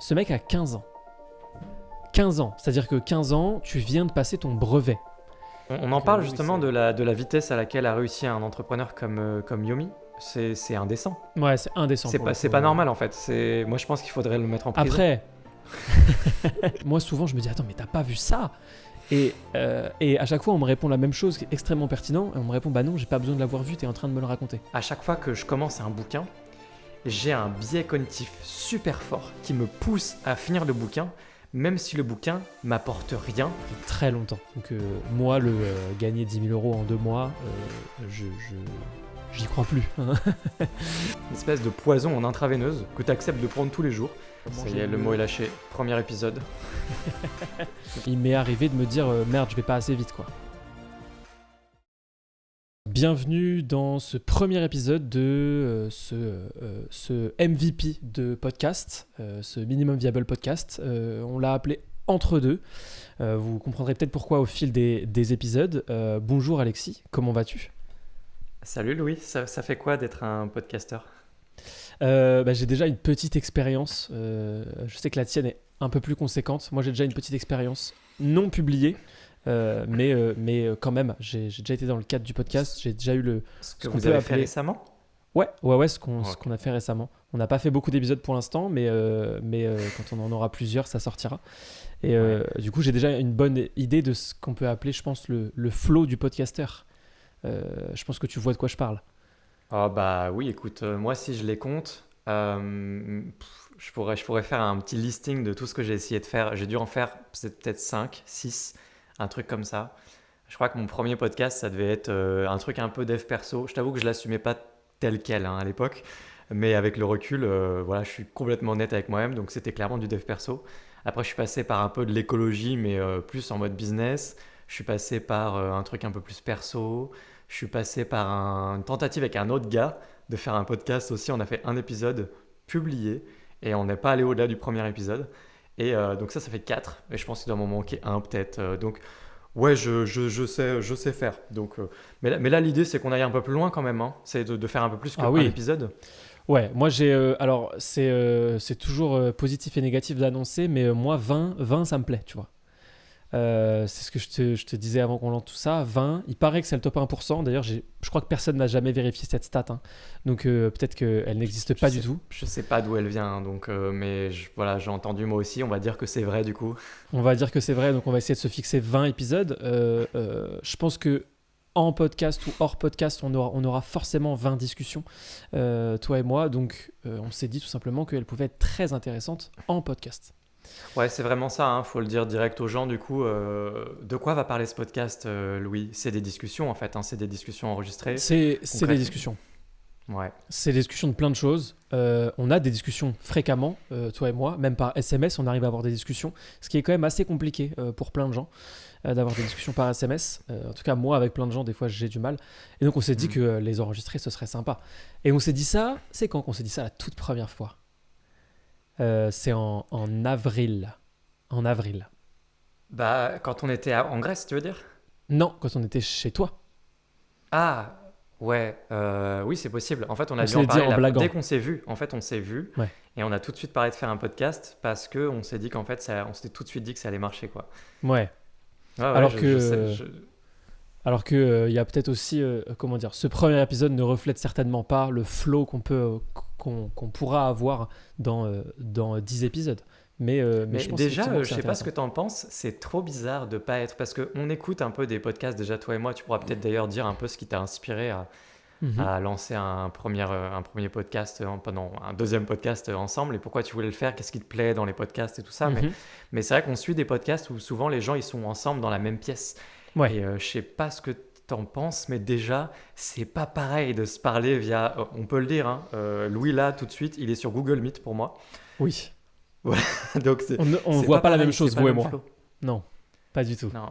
Ce mec a 15 ans. 15 ans, c'est-à-dire que 15 ans, tu viens de passer ton brevet. On en parle justement de la vitesse à laquelle a réussi un entrepreneur comme Yomi. C'est indécent. Ouais, c'est indécent. C'est pas normal en fait. Moi je pense qu'il faudrait le mettre en prison. Après, moi souvent je me dis attends mais t'as pas vu ça et à chaque fois on me répond la même chose qui est extrêmement pertinent et on me répond bah non j'ai pas besoin de l'avoir vu, t'es en train de me le raconter. À chaque fois que je commence un bouquin, j'ai un biais cognitif super fort qui me pousse à finir le bouquin, même si le bouquin m'apporte rien. Depuis très longtemps. Donc moi gagner 10 000 euros en 2 mois, j'y crois plus. Une espèce de poison en intraveineuse que tu acceptes de prendre tous les jours. Ça y est, le mot est lâché. Premier épisode. Il m'est arrivé de me dire merde, je vais pas assez vite quoi. Bienvenue dans ce premier épisode de ce MVP de podcast, ce Minimum Viable Podcast. On l'a appelé Entre deux. Vous comprendrez peut-être pourquoi au fil des épisodes. Bonjour Alexis, comment vas-tu ? Salut Louis, ça fait quoi d'être un podcasteur ? J'ai déjà une petite expérience. Je sais que la tienne est un peu plus conséquente. Moi, j'ai déjà une petite expérience non publiée, mais quand même, j'ai déjà été dans le cadre du podcast. J'ai déjà eu ce que vous avez fait récemment ? Ouais, ce qu'on a fait récemment. On n'a pas fait beaucoup d'épisodes pour l'instant, mais quand on en aura plusieurs, ça sortira. Et du coup, j'ai déjà une bonne idée de ce qu'on peut appeler, je pense, le flow du podcasteur. Je pense que tu vois de quoi je parle. Ah bah oui, écoute, moi si je les compte, je pourrais faire un petit listing de tout ce que j'ai essayé de faire. J'ai dû en faire peut-être 5, 6, un truc comme ça. Je crois que mon premier podcast, ça devait être un truc un peu dev perso. Je t'avoue que je l'assumais pas tel quel à l'époque, mais avec le recul, voilà, je suis complètement net avec moi-même, donc c'était clairement du dev perso. Après, je suis passé par un peu de l'écologie, mais plus en mode business. Je suis passé par un truc un peu plus perso. Je suis passé par une tentative avec un autre gars de faire un podcast aussi. On a fait un épisode publié et on n'est pas allé au-delà du premier épisode. Et donc ça fait 4. Et je pense qu'il doit m'en manquer un peut-être. Donc ouais, je sais faire. Donc, mais là, l'idée, c'est qu'on aille un peu plus loin quand même. Hein. C'est de faire un peu plus qu'un épisode. Ouais, moi j'ai... alors c'est toujours positif et négatif d'annoncer, mais moi 20, ça me plaît, tu vois. C'est ce que je te disais avant qu'on lance tout ça. 20, il paraît que c'est le top 1%. D'ailleurs, je crois que personne n'a jamais vérifié cette stat. Hein. Donc peut-être qu'elle n'existe pas du tout. Je sais pas d'où elle vient. Donc, mais voilà, j'ai entendu moi aussi. On va dire que c'est vrai du coup. On va dire que c'est vrai. Donc on va essayer de se fixer 20 épisodes. Je pense que en podcast ou hors podcast, on aura forcément 20 discussions, toi et moi. Donc on s'est dit tout simplement qu'elle pouvait être très intéressante en podcast. Ouais, c'est vraiment ça, hein, faut le dire direct aux gens du coup. De quoi va parler ce podcast, Louis ? C'est des discussions en fait, hein, c'est des discussions enregistrées. C'est des discussions. Ouais. C'est des discussions de plein de choses. On a des discussions fréquemment, toi et moi, même par SMS, on arrive à avoir des discussions, ce qui est quand même assez compliqué pour plein de gens d'avoir des discussions par SMS. En tout cas, moi, avec plein de gens, des fois, j'ai du mal. Et donc, on s'est dit que les enregistrer, ce serait sympa. Et on s'est dit ça, c'est quand qu'on s'est dit ça la toute première fois ? C'est en avril. En avril. Bah, quand on était en Grèce, tu veux dire ? Non, quand on était chez toi. Ah, ouais, oui, c'est possible. En fait, on a On dû se en l'est dit parler en blaguant. dès qu'on s'est vu. En fait, on s'est vu et on a tout de suite parlé de faire un podcast parce qu'on s'est dit qu'en fait, on s'était tout de suite dit que ça allait marcher, quoi. Ouais. Alors que y a peut-être aussi, ce premier épisode ne reflète certainement pas le flow qu'on pourra avoir dans 10 épisodes. Mais je pense déjà, je sais pas ce que tu en penses, c'est trop bizarre de pas être... Parce qu'on écoute un peu des podcasts, déjà toi et moi, tu pourras peut-être d'ailleurs dire un peu ce qui t'a inspiré à lancer un premier podcast, pendant un deuxième podcast ensemble, et pourquoi tu voulais le faire, qu'est-ce qui te plaît dans les podcasts et tout ça. Mais c'est vrai qu'on suit des podcasts où souvent les gens ils sont ensemble dans la même pièce. Ouais. Et je sais pas ce que t'en penses, mais déjà, c'est pas pareil de se parler via... on peut le dire, hein, Louis là, tout de suite, il est sur Google Meet pour moi. Oui. Voilà. Donc on voit pas la même chose, vous et moi. Non, pas du tout. Non.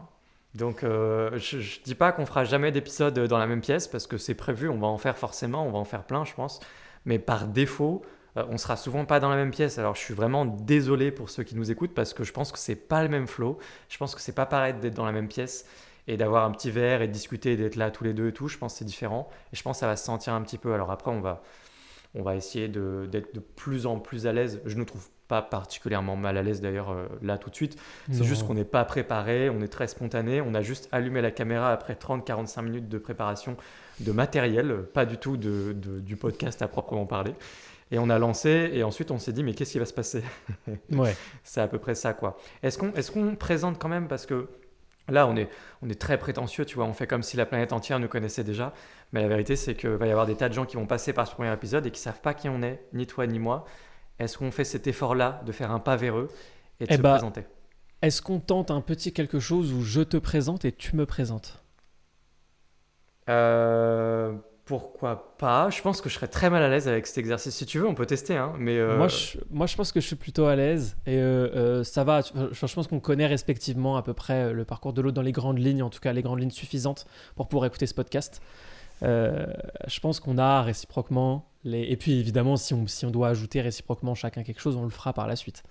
Donc, je dis pas qu'on fera jamais d'épisode dans la même pièce, parce que c'est prévu, on va en faire forcément, on va en faire plein, je pense. Mais par défaut, on sera souvent pas dans la même pièce. Alors, je suis vraiment désolé pour ceux qui nous écoutent, parce que je pense que c'est pas le même flow. Je pense que c'est pas pareil d'être dans la même pièce et d'avoir un petit verre et de discuter et d'être là tous les deux et tout. Je pense que c'est différent. Et je pense que ça va se sentir un petit peu. Alors après, on va essayer d'être de plus en plus à l'aise. Je nous trouve pas particulièrement mal à l'aise d'ailleurs là tout de suite. C'est juste Non. qu'on n'est pas préparé, on est très spontané. On a juste allumé la caméra après 30-45 minutes de préparation de matériel, pas du tout du podcast à proprement parler. Et on a lancé et ensuite on s'est dit mais qu'est-ce qui va se passer? Ouais. C'est à peu près ça quoi. Est-ce qu'on présente quand même parce que là on est très prétentieux, tu vois, on fait comme si la planète entière nous connaissait déjà, mais la vérité c'est qu'il va y avoir des tas de gens qui vont passer par ce premier épisode et qui savent pas qui on est, ni toi ni moi. Est-ce qu'on fait cet effort-là de faire un pas vers eux et de Eh se bah, présenter? est-ce qu'on tente un petit quelque chose où je te présente et tu me présentes? Euh, Pourquoi pas? Je pense que je serais très mal à l'aise avec cet exercice. Si tu veux, on peut tester, hein, mais Moi, je pense que je suis plutôt à l'aise et ça va. Je pense qu'on connaît respectivement à peu près le parcours de l'autre dans les grandes lignes, en tout cas les grandes lignes suffisantes pour pouvoir écouter ce podcast. Euh, je pense qu'on a réciproquement les. Et puis évidemment, si on doit ajouter réciproquement chacun quelque chose, on le fera par la suite.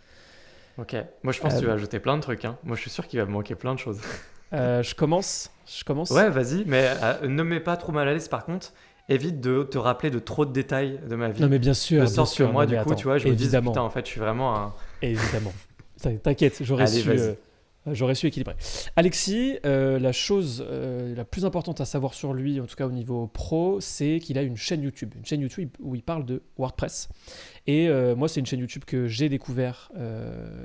ok. Moi, je pense que tu Euh, vas ajouter plein de trucs, hein. Moi, je suis sûr qu'il va me manquer plein de choses. je commence. Je commence. Ouais, vas-y, mais ne me mets pas trop mal à l'aise par contre. Évite de te rappeler de trop de détails de ma Non vie. mais De bien sorte que sûr. moi, Non mais du coup, attends, tu vois, je me dise, putain, évidemment, en fait, je suis vraiment un. évidemment. T'inquiète, Allez, vas-y. j'aurais su équilibrer. Alexis, la chose la plus importante à savoir sur lui, en tout cas au niveau pro, c'est qu'il a une chaîne YouTube où il parle de WordPress. Et moi, c'est une chaîne YouTube que j'ai découvert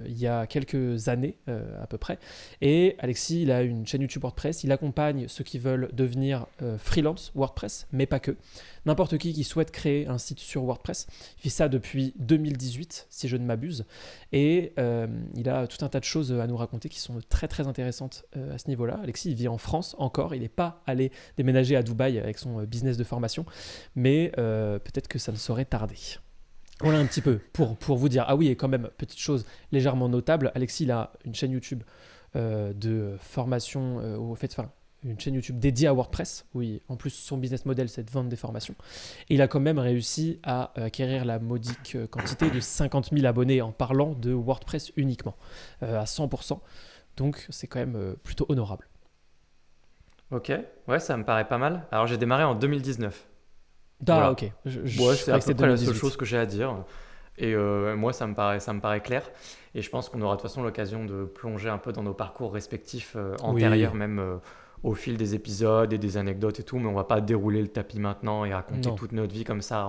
il y a quelques années à peu près. Et Alexis, il a une chaîne YouTube WordPress. Il accompagne ceux qui veulent devenir freelance WordPress, mais pas que. N'importe qui souhaite créer un site sur WordPress. Il fait ça depuis 2018, si je ne m'abuse. Et il a tout un tas de choses à nous raconter qui sont très très intéressantes à ce niveau-là. Alexis, il vit en France encore. Il n'est pas allé déménager à Dubaï avec son business de formation. Mais peut-être que ça ne saurait tarder. Voilà un petit peu pour vous dire. Ah oui, et quand même, petite chose légèrement notable, Alexis il a une chaîne YouTube de formation, au fait, enfin, une chaîne YouTube dédiée à WordPress, où en plus son business model c'est de vendre des formations. Et il a quand même réussi à acquérir la modique quantité de 50 000 abonnés en parlant de WordPress uniquement, à 100%. Donc c'est quand même plutôt honorable. Ok, ouais, ça me paraît pas mal. Alors, j'ai démarré en 2019. Ah Voilà. ok, Ouais, je c'est à croyais que peu c'était près la seule chose 2018. que j'ai à dire. Et moi, ça me paraît clair. Et je pense qu'on aura de toute façon l'occasion de plonger un peu dans nos parcours respectifs Oui, antérieurs, même au fil des épisodes et des anecdotes et tout. Mais on va pas dérouler le tapis maintenant et raconter non. toute notre vie comme ça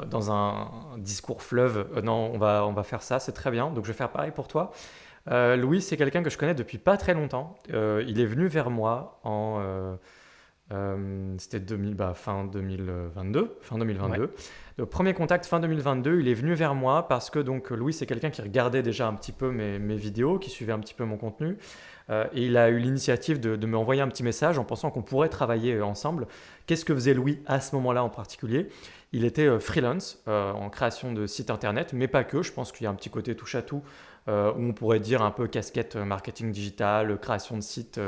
dans un discours fleuve. Non, on va faire ça, c'est très bien. Donc je vais faire pareil pour toi. Louis, c'est quelqu'un que je connais depuis pas très longtemps. Il est venu vers moi c'était fin 2022, fin Ouais. 2022. Le premier contact fin 2022, il est venu vers moi parce que donc Louis c'est quelqu'un qui regardait déjà un petit peu mes vidéos, qui suivait un petit peu mon contenu, et il a eu l'initiative de me envoyer un petit message en pensant qu'on pourrait travailler ensemble. Qu'est-ce que faisait Louis à ce moment-là en particulier? Il était freelance en création de sites internet, mais pas que. Je pense qu'il y a un petit côté touche à tout où on pourrait dire un peu casquette marketing digital, création de sites.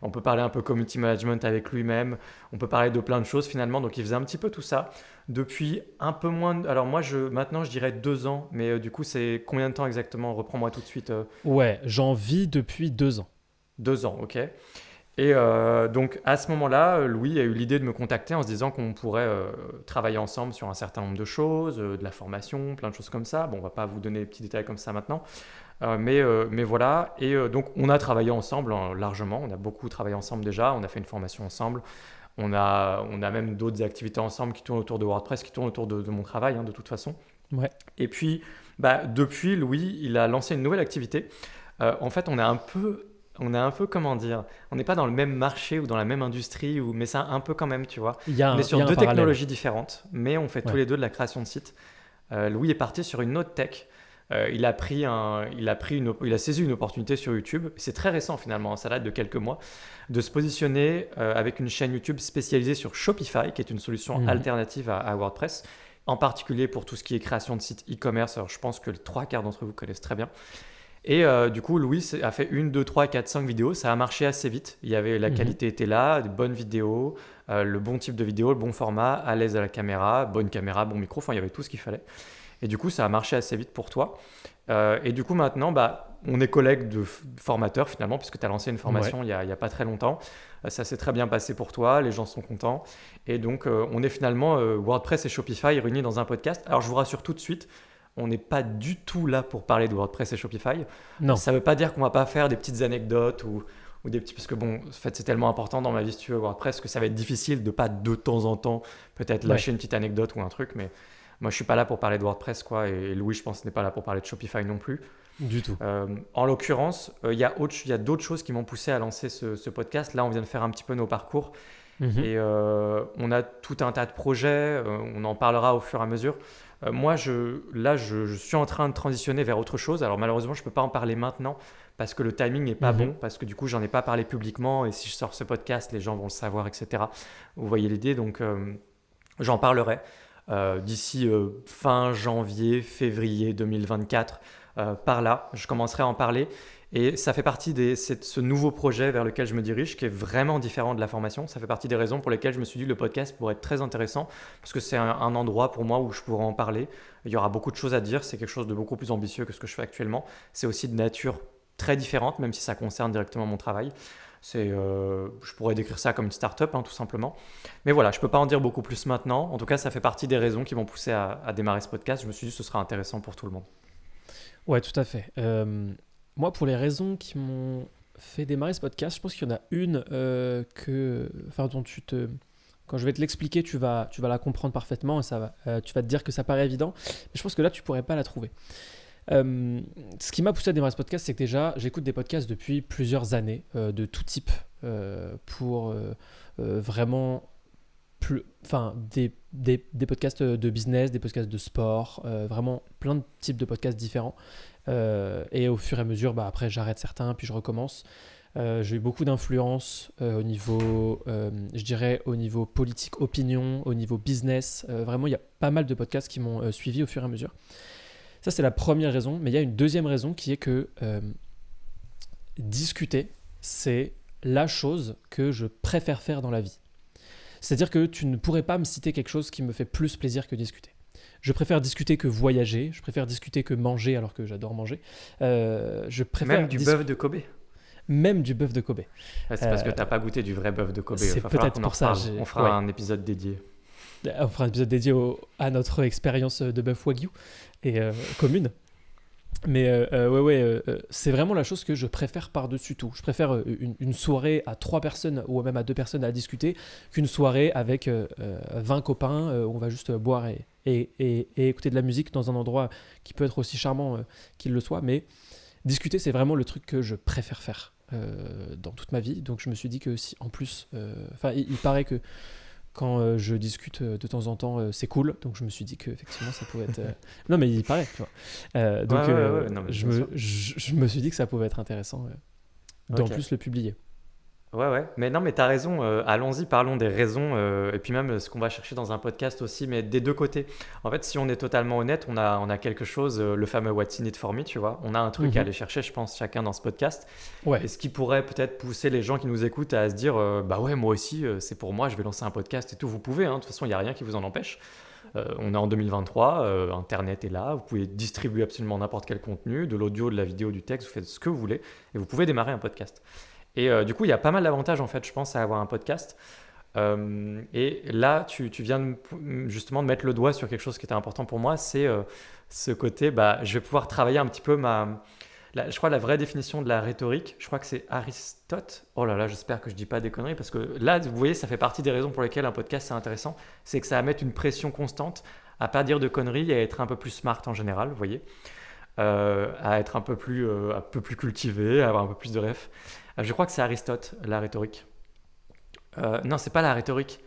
On peut parler un peu community management avec lui-même. On peut parler de plein de choses finalement. Donc il faisait un petit peu tout ça depuis un peu moins. Alors moi, maintenant, je dirais 2 ans, mais du coup, c'est combien de temps exactement? Reprends-moi tout de suite. Ouais, j'en vis depuis 2 ans. 2 ans, ok. Et donc à ce moment-là, Louis a eu l'idée de me contacter en se disant qu'on pourrait travailler ensemble sur un certain nombre de choses, de la formation, plein de choses comme ça. Bon, on va pas vous donner les petits détails comme ça maintenant. Mais voilà, et donc on a travaillé ensemble largement, on a beaucoup travaillé ensemble déjà, on a fait une formation ensemble, on a même d'autres activités ensemble qui tournent autour de WordPress, qui tournent autour de mon travail hein, de toute façon. Ouais. Et puis, bah, depuis, Louis, il a lancé une nouvelle activité. En fait, on est un peu, comment dire, on n'est pas dans le même marché ou dans la même industrie, mais c'est un peu quand même, tu vois. On est Il y sur a un deux parallèle. technologies différentes, mais on fait tous Ouais. les deux de la création de sites. Louis est parti sur une autre tech. Il a saisi une opportunité sur YouTube. C'est très récent finalement, ça date de quelques mois, de se positionner avec une chaîne YouTube spécialisée sur Shopify, qui est une solution Mhm. alternative à WordPress, en particulier pour tout ce qui est création de sites e-commerce. Alors je pense que les trois quarts d'entre vous connaissent très bien. Et du coup, Louis a fait 1, 2, 3, 4, 5 vidéos. Ça a marché assez vite. La Mhm. qualité était là, des bonnes vidéos, le bon type de vidéo, le bon format, à l'aise à la caméra, bon micro. Enfin, il y avait tout ce qu'il fallait. Et du coup, ça a marché assez vite pour toi. Et du coup, maintenant, bah, on est collègues de formateurs finalement, puisque tu as lancé une Ouais. formation il y a pas très longtemps. Ça s'est très bien passé pour toi, les gens sont contents. Et donc, on est finalement WordPress et Shopify réunis dans un podcast. Alors, je vous rassure tout de suite, on n'est pas du tout là pour parler de WordPress et Shopify. Non. Ça ne veut pas dire qu'on va pas faire des petites anecdotes ou des petits... Parce que bon, en fait, c'est tellement important dans ma vie, si tu veux, WordPress, que ça va être difficile de pas de temps en temps peut-être lâcher une petite anecdote ou un truc. Mais moi, je suis pas là pour parler de WordPress, quoi. Et Louis, je pense, n'est pas là pour parler de Shopify non plus. Du tout. En l'occurrence, il y a d'autres choses qui m'ont poussé à lancer ce podcast. Là, on vient de faire un petit peu nos parcours. Et on a tout un tas de projets. On en parlera au fur et à mesure. Moi, je suis en train de transitionner vers autre chose. Alors malheureusement, je ne peux pas en parler maintenant parce que le timing n'est pas bon, parce que du coup, j'en ai pas parlé publiquement. Et si je sors ce podcast, les gens vont le savoir, etc. Vous voyez l'idée, donc j'en parlerai d'ici fin janvier, février 2024. Par là, je commencerai à en parler. Et ça fait partie de ce nouveau projet vers lequel je me dirige, qui est vraiment différent de la formation. Ça fait partie des raisons pour lesquelles je me suis dit que le podcast pourrait être très intéressant, parce que c'est un endroit pour moi où je pourrais en parler. Il y aura beaucoup de choses à dire, c'est quelque chose de beaucoup plus ambitieux que ce que je fais actuellement. C'est aussi de nature très différente, même si ça concerne directement mon travail. Je pourrais décrire ça comme une start-up, tout simplement. Mais voilà, je ne peux pas en dire beaucoup plus maintenant. En tout cas, ça fait partie des raisons qui m'ont poussé à démarrer ce podcast. Je me suis dit que ce sera intéressant pour tout le monde. Ouais, tout à fait. Moi, pour les raisons qui m'ont fait démarrer ce podcast, je pense qu'il y en a une dont quand je vais te l'expliquer, tu vas la comprendre parfaitement et tu vas te dire que ça paraît évident. Mais je pense que là, tu pourrais pas la trouver. Ce qui m'a poussé à démarrer ce podcast, c'est que déjà, j'écoute des podcasts depuis plusieurs années, de tout type, pour vraiment des podcasts de business, des podcasts de sport, vraiment plein de types de podcasts différents. Et au fur et à mesure, après j'arrête certains, puis je recommence. J'ai eu beaucoup d'influence au niveau, je dirais, au niveau politique, opinion, au niveau business. Vraiment, il y a pas mal de podcasts qui m'ont suivi au fur et à mesure. Ça, c'est la première raison. Mais il y a une deuxième raison qui est que discuter, c'est la chose que je préfère faire dans la vie. C'est-à-dire que tu ne pourrais pas me citer quelque chose qui me fait plus plaisir que discuter. Je préfère discuter que voyager, je préfère discuter que manger alors que j'adore manger. Je préfère Même du bœuf de Kobe. Même du bœuf de Kobe. Ouais, c'est parce que tu n'as pas goûté du vrai bœuf de Kobe. C'est peut-être pour ça. On fera un épisode dédié. On fera un épisode dédié à notre expérience de bœuf Wagyu et commune. Mais c'est vraiment la chose que je préfère par-dessus tout. Je préfère une soirée à 3 personnes ou même à 2 personnes à discuter qu'une soirée avec 20 copains où on va juste boire et écouter de la musique dans un endroit qui peut être aussi charmant qu'il le soit. Mais discuter, c'est vraiment le truc que je préfère faire dans toute ma vie. Donc je me suis dit que si en plus... il paraît que quand je discute de temps en temps, c'est cool. Donc je me suis dit qu'effectivement, ça pouvait être... Non, mais il paraît, tu vois. Non, mais je me suis dit que ça pouvait être intéressant d'en plus le publier. Ouais. Mais non, mais t'as raison. Allons-y, parlons des raisons et puis même ce qu'on va chercher dans un podcast aussi, mais des deux côtés. En fait, si on est totalement honnête, on a quelque chose, le fameux What's in it for me, tu vois. On a un truc à aller chercher, je pense, chacun dans ce podcast. Ouais. Et ce qui pourrait peut-être pousser les gens qui nous écoutent à se dire, bah ouais, moi aussi, c'est pour moi, je vais lancer un podcast et tout. Vous pouvez, de toute façon, il n'y a rien qui vous en empêche. On est en 2023, Internet est là, vous pouvez distribuer absolument n'importe quel contenu, de l'audio, de la vidéo, du texte, vous faites ce que vous voulez et vous pouvez démarrer un podcast. Et du coup, il y a pas mal d'avantages en fait, je pense, à avoir un podcast. Et là, tu viens justement de mettre le doigt sur quelque chose qui était important pour moi, c'est ce côté, je vais pouvoir travailler un petit peu je crois la vraie définition de la rhétorique, je crois que c'est Aristote. Oh là là, j'espère que je dis pas des conneries, parce que là, vous voyez, ça fait partie des raisons pour lesquelles un podcast c'est intéressant, c'est que ça va mettre une pression constante à pas dire de conneries et à être un peu plus smart en général, vous voyez, à être un peu plus cultivé, à avoir un peu plus de ref. Je crois que c'est Aristote, la rhétorique. Non, c'est pas la rhétorique,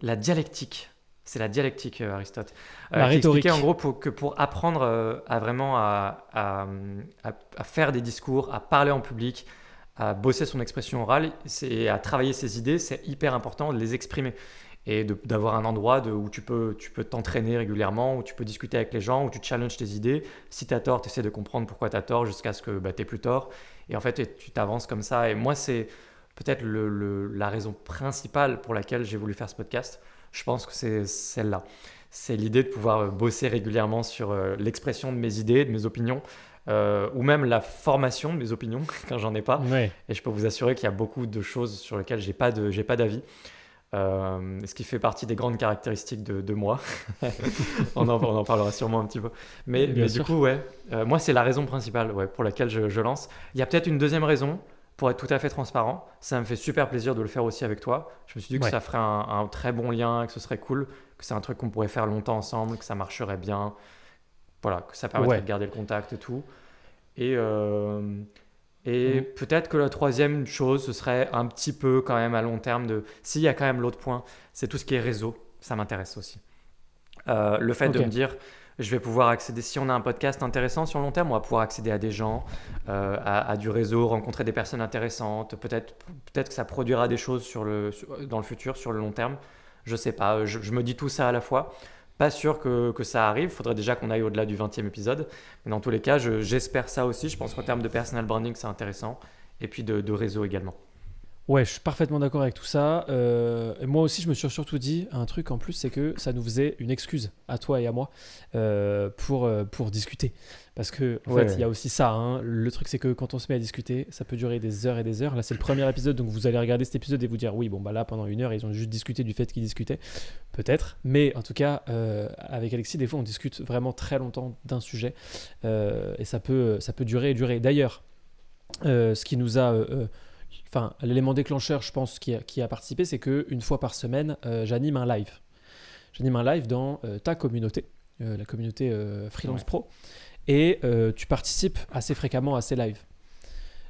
la dialectique. C'est la dialectique, Aristote. La rhétorique. Qui expliquait en gros que pour apprendre à vraiment à faire des discours, à parler en public, à bosser son expression orale, à travailler ses idées, c'est hyper important de les exprimer. Et d'avoir un endroit où tu peux t'entraîner régulièrement, où tu peux discuter avec les gens, où tu challenges tes idées. Si tu as tort, tu essaies de comprendre pourquoi tu as tort jusqu'à ce que tu n'aies plus tort. Et en fait, tu t'avances comme ça. Et moi, c'est peut-être la raison principale pour laquelle j'ai voulu faire ce podcast. Je pense que c'est celle-là. C'est l'idée de pouvoir bosser régulièrement sur l'expression de mes idées, de mes opinions, ou même la formation de mes opinions quand j'en ai pas. Ouais. Et je peux vous assurer qu'il y a beaucoup de choses sur lesquelles j'ai pas d'avis. Ce qui fait partie des grandes caractéristiques de moi. On en parlera sûrement un petit peu. Mais Bien du sûr. coup, ouais, moi, c'est la raison principale pour laquelle je lance. Il y a peut-être une deuxième raison, pour être tout à fait transparent. Ça me fait super plaisir de le faire aussi avec toi. Je me suis dit que Ouais. ça ferait un très bon lien, que ce serait cool, que c'est un truc qu'on pourrait faire longtemps ensemble, que ça marcherait bien. Voilà, que ça permettrait Ouais. de garder le contact et tout. Et, euh, et Mm. peut-être que la troisième chose, ce serait un petit peu quand même à long terme de... S'il y a quand même l'autre point, c'est tout ce qui est réseau. Ça m'intéresse aussi. Le fait de Ok. me dire, je vais pouvoir accéder, si on a un podcast intéressant sur le long terme, on va pouvoir accéder à des gens, à du réseau, rencontrer des personnes intéressantes. Peut-être que ça produira des choses dans le futur, sur le long terme. Je sais pas, je me dis tout ça à la fois. Pas sûr que ça arrive, il faudrait déjà qu'on aille au-delà du 20e épisode. Mais dans tous les cas, j'espère ça aussi. Je pense qu'en termes de personal branding, c'est intéressant. Et puis de réseau également. Ouais, je suis parfaitement d'accord avec tout ça. Et moi aussi, je me suis surtout dit un truc en plus, c'est que ça nous faisait une excuse à toi et à moi pour discuter. Parce que en fait, il y a Ouais, aussi ça, hein. Le truc, c'est que quand on se met à discuter, ça peut durer des heures et des heures. Là, c'est le premier épisode, donc vous allez regarder cet épisode et vous dire oui, bon bah là, pendant une heure, ils ont juste discuté du fait qu'ils discutaient, peut-être. Mais en tout cas, avec Alexis, des fois, on discute vraiment très longtemps d'un sujet et ça peut durer et durer. D'ailleurs, ce qui nous a enfin, l'élément déclencheur, je pense, qui a participé, c'est qu'une fois par semaine, j'anime un live. J'anime un live dans ta communauté, la communauté Freelance ouais, Pro, et tu participes assez fréquemment à ces lives.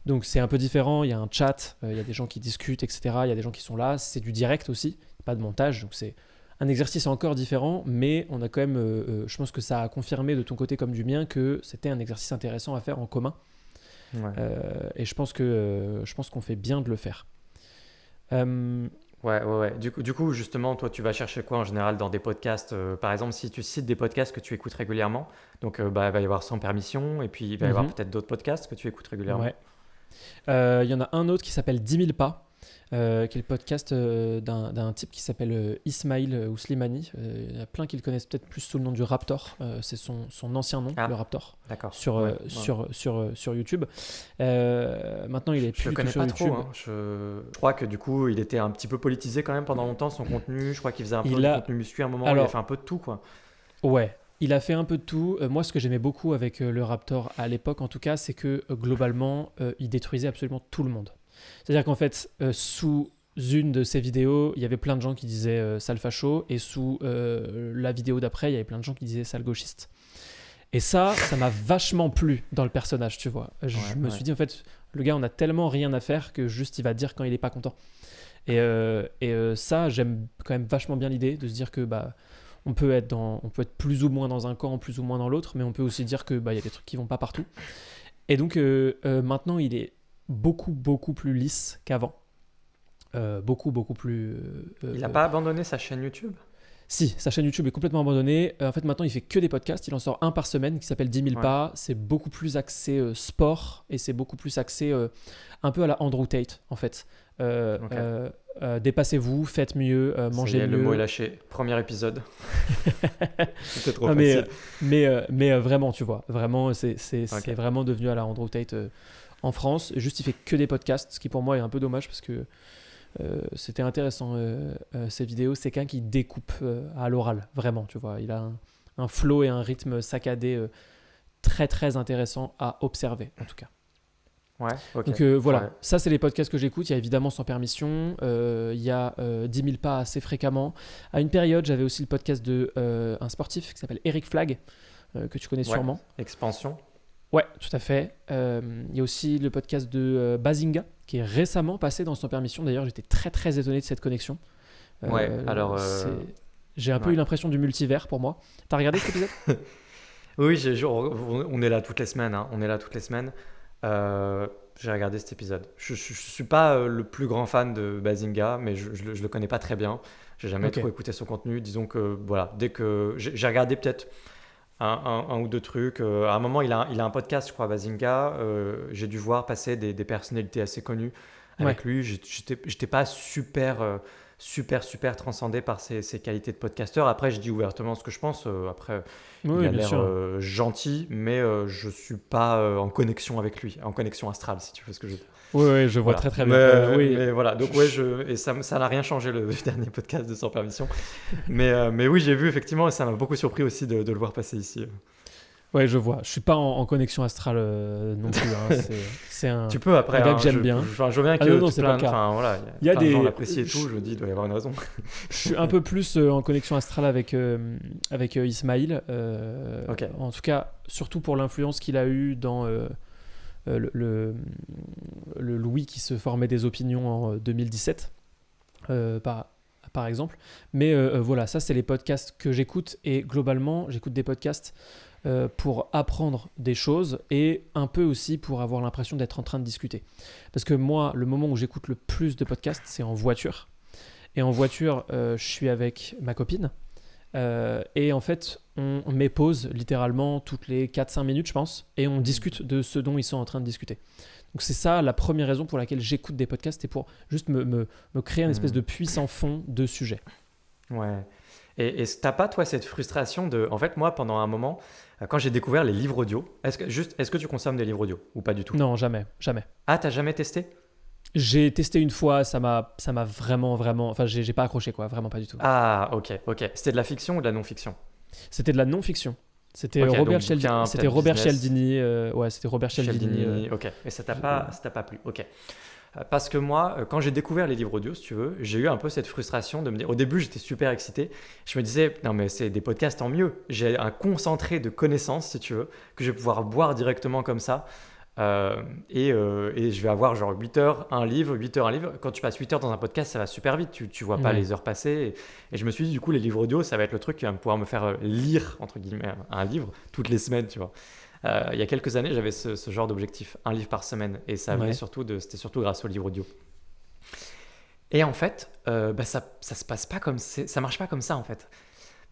Donc c'est un peu différent, il y a un chat, il y a des gens qui discutent, etc. Il y a des gens qui sont là, c'est du direct aussi, pas de montage, donc c'est un exercice encore différent, mais on a quand même, je pense que ça a confirmé de ton côté comme du mien que c'était un exercice intéressant à faire en commun. ouais. Et je pense qu'on fait bien de le faire. Euh, Ouais. Du coup, justement, toi, tu vas chercher quoi en général dans des podcasts par exemple, si tu cites des podcasts que tu écoutes régulièrement, donc bah, il va y avoir Sans Permission, et puis il va y avoir mhm, peut-être d'autres podcasts que tu écoutes régulièrement. ouais. Il y en a un autre qui s'appelle 10 000 pas, qui est le podcast d'un type qui s'appelle Ismail ou Slimani. Il y a plein qui le connaissent peut-être plus sous le nom du Raptor. C'est son ancien nom, le Ah, Raptor, d'accord. sur, Ouais, euh, ouais. sur, sur, euh, sur YouTube. Maintenant, il est Je plus le du tout connais sur pas trop, YouTube. hein. Je crois que du coup, il était un petit peu politisé quand même pendant longtemps, son contenu. Je crois qu'il faisait un peu Il du a, contenu muscu à un moment. Il a fait alors, un peu de tout, quoi. ouais, il a fait un peu de tout. Moi, ce que j'aimais beaucoup avec le Raptor à l'époque, en tout cas, c'est que globalement, il détruisait absolument tout le monde. C'est-à-dire qu'en fait, sous une de ses vidéos, il y avait plein de gens qui disaient sale facho, et sous la vidéo d'après, il y avait plein de gens qui disaient sale gauchiste. Et ça m'a vachement plu dans le personnage, tu vois. Je Ouais, me ouais. suis dit, en fait, le gars, on a tellement rien à faire que juste il va dire quand il est pas content. Et ça, j'aime quand même vachement bien l'idée de se dire que bah, on peut être plus ou moins dans un camp, plus ou moins dans l'autre, mais on peut aussi dire que bah, y a des trucs qui vont pas partout. Et donc maintenant, il est beaucoup, beaucoup plus lisse qu'avant. Beaucoup plus. Il a pas abandonné sa chaîne YouTube? Si, sa chaîne YouTube est complètement abandonnée. En fait, maintenant, il fait que des podcasts. Il en sort un par semaine qui s'appelle 10 000 Ouais, pas. C'est beaucoup plus axé sport et c'est beaucoup plus axé un peu à la Andrew Tate, en fait. ok. Dépassez-vous, faites mieux, Ça y mangez est, le mot est mieux. lâché. Premier épisode. C'était trop Non, mais, facile. vraiment, tu vois, vraiment, c'est Ok. vraiment devenu à la Andrew Tate en France. Juste, il fait que des podcasts, ce qui pour moi est un peu dommage parce que c'était intéressant ces vidéos. C'est quelqu'un qui découpe à l'oral, vraiment, tu vois. Il a un flow et un rythme saccadé très très intéressant à observer, en tout cas. Ouais, ok. Donc Ouais. voilà, ça c'est les podcasts que j'écoute. Il y a évidemment Sans Permission, il y a 10 000 pas assez fréquemment. À une période, j'avais aussi le podcast de un sportif qui s'appelle Eric Flag, que tu connais Ouais. sûrement. Expansion. Ouais, tout à fait. Il y a aussi le podcast de Bazinga, qui est récemment passé dans Sans Permission. D'ailleurs, j'étais très très étonné de cette connexion. Ouais, alors. J'ai un peu eu Ouais. l'impression du multivers pour moi. T'as regardé cet épisode? Oui, on est là toutes les semaines, hein. On est là toutes les semaines. J'ai regardé cet épisode. Je suis pas le plus grand fan de Bazinga, mais je le connais pas très bien. J'ai jamais Ok, trop écouté son contenu. Disons que voilà, dès que j'ai regardé peut-être un ou deux trucs. À un moment, il a un podcast, je crois, Bazinga. J'ai dû voir passer des personnalités assez connues ouais. avec lui. J'étais pas super super, super transcendé par ses qualités de podcasteur. Après, je dis ouvertement ce que je pense. Après, il Oui, a bien l'air sûr. gentil, mais je suis pas en connexion avec lui, en connexion astrale, si tu veux ce que je veux dire. Oui, oui, je vois Voilà. très très bien. Oui, Mais voilà, je- donc ouais, je- et ça n'a rien changé le dernier podcast de Sans Permission. Mais oui, j'ai vu effectivement, et ça m'a beaucoup surpris aussi de le voir passer ici. ouais, je vois. Je suis pas en connexion astrale non plus, hein. C'est Tu peux un après, gars que hein, j'aime bien. enfin, je veux bien Ah non, que non, c'est pas le cas. enfin voilà, Il y a plein de gens des. l'apprécient et tout, je me dis, il doit y avoir une raison. Je suis un peu plus en connexion astrale avec Ismail. Ok. En tout cas, surtout pour l'influence qu'il a eue dans le, le- le Louis qui se formait des opinions en 2017, par exemple. Mais voilà, ça, c'est les podcasts que j'écoute. Et globalement, j'écoute des podcasts pour apprendre des choses et un peu aussi pour avoir l'impression d'être en train de discuter. Parce que moi, le moment où j'écoute le plus de podcasts, c'est en voiture. Et en voiture, je suis avec ma copine. Et en fait, on met pause littéralement toutes les 4-5 minutes, je pense, et on discute de ce dont ils sont en train de discuter. Donc c'est ça la première raison pour laquelle j'écoute des podcasts, et pour juste me créer une espèce Hmm. de puits sans fond de sujets. Ouais. Et t'as pas, toi, cette frustration de. En fait, moi, pendant un moment, quand j'ai découvert les livres audio, est-ce que tu consommes des livres audio ou pas du tout? Non, jamais, jamais. Ah, t'as jamais testé? J'ai testé une fois, ça m'a vraiment, vraiment... Enfin, j'ai pas accroché, quoi, vraiment pas du tout. Ah, ok, ok. C'était de la fiction ou de la non-fiction? C'était de la non-fiction. C'était Ok, Robert donc Cialdini. bouquin, C'était peut-être Robert business. Cialdini. Ouais, c'était Robert Cialdini. Cialdini, ok. Et ça t'a pas plu, ok. Parce que moi, quand j'ai découvert les livres audio, si tu veux, j'ai eu un peu cette frustration de me dire. Au début, j'étais super excité. Je me disais, non, mais c'est des podcasts en mieux. J'ai un concentré de connaissances, si tu veux, que je vais pouvoir boire directement comme ça. Et je vais avoir genre 8 heures un livre, 8 heures un livre. Quand tu passes 8 heures dans un podcast, ça va super vite. Tu vois pas Ouais. les heures passer. Et je me suis dit, du coup, les livres audio, ça va être le truc qui va pouvoir me faire lire, entre guillemets, un livre toutes les semaines, tu vois. Il y a quelques années, j'avais ce genre d'objectif, un livre par semaine. Et ça venait Ouais. c'était surtout grâce aux livres audio. Et en fait, bah, ça se passe pas comme ça marche pas comme ça en fait.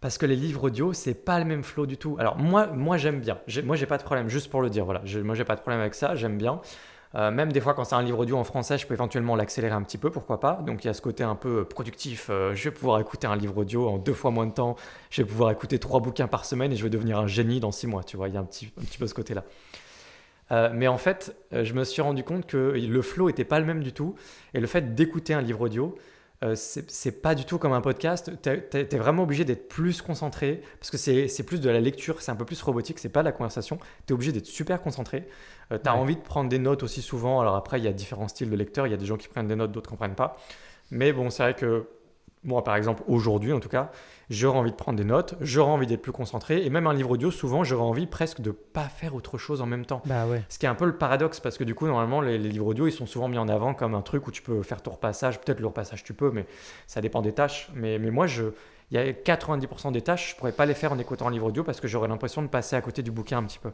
Parce que les livres audio, c'est pas le même flow du tout. Alors moi j'aime bien. Moi j'ai pas de problème, juste pour le dire. Voilà, moi j'ai pas de problème avec ça, j'aime bien. Même des fois quand c'est un livre audio en français, je peux éventuellement l'accélérer un petit peu, pourquoi pas. Donc il y a ce côté un peu productif. Je vais pouvoir écouter un livre audio en 2 fois moins de temps. Je vais pouvoir écouter 3 bouquins par semaine et je vais devenir un génie dans 6 mois. Tu vois, il y a un petit peu ce côté-là. Mais en fait, je me suis rendu compte que le flow était pas le même du tout. Et le fait d'écouter un livre audio, c'est pas du tout comme un podcast. T'es vraiment obligé d'être plus concentré parce que c'est plus de la lecture, c'est un peu plus robotique, c'est pas de la conversation. T'es obligé d'être super concentré. T'as Ouais. envie de prendre des notes aussi souvent. Alors après, il y a différents styles de lecteurs. Il y a des gens qui prennent des notes, d'autres qui ne prennent pas. Mais bon, c'est vrai que moi, par exemple, aujourd'hui en tout cas, j'aurais envie de prendre des notes, j'aurais envie d'être plus concentré. Et même un livre audio, souvent, j'aurais envie presque de pas faire autre chose en même temps. Bah ouais. Ce qui est un peu le paradoxe parce que du coup, normalement, les livres audio, ils sont souvent mis en avant comme un truc où tu peux faire ton repassage. Peut-être le repassage, tu peux, mais ça dépend des tâches. Mais moi, il y a 90% des tâches, je pourrais pas les faire en écoutant un livre audio parce que j'aurais l'impression de passer à côté du bouquin un petit peu.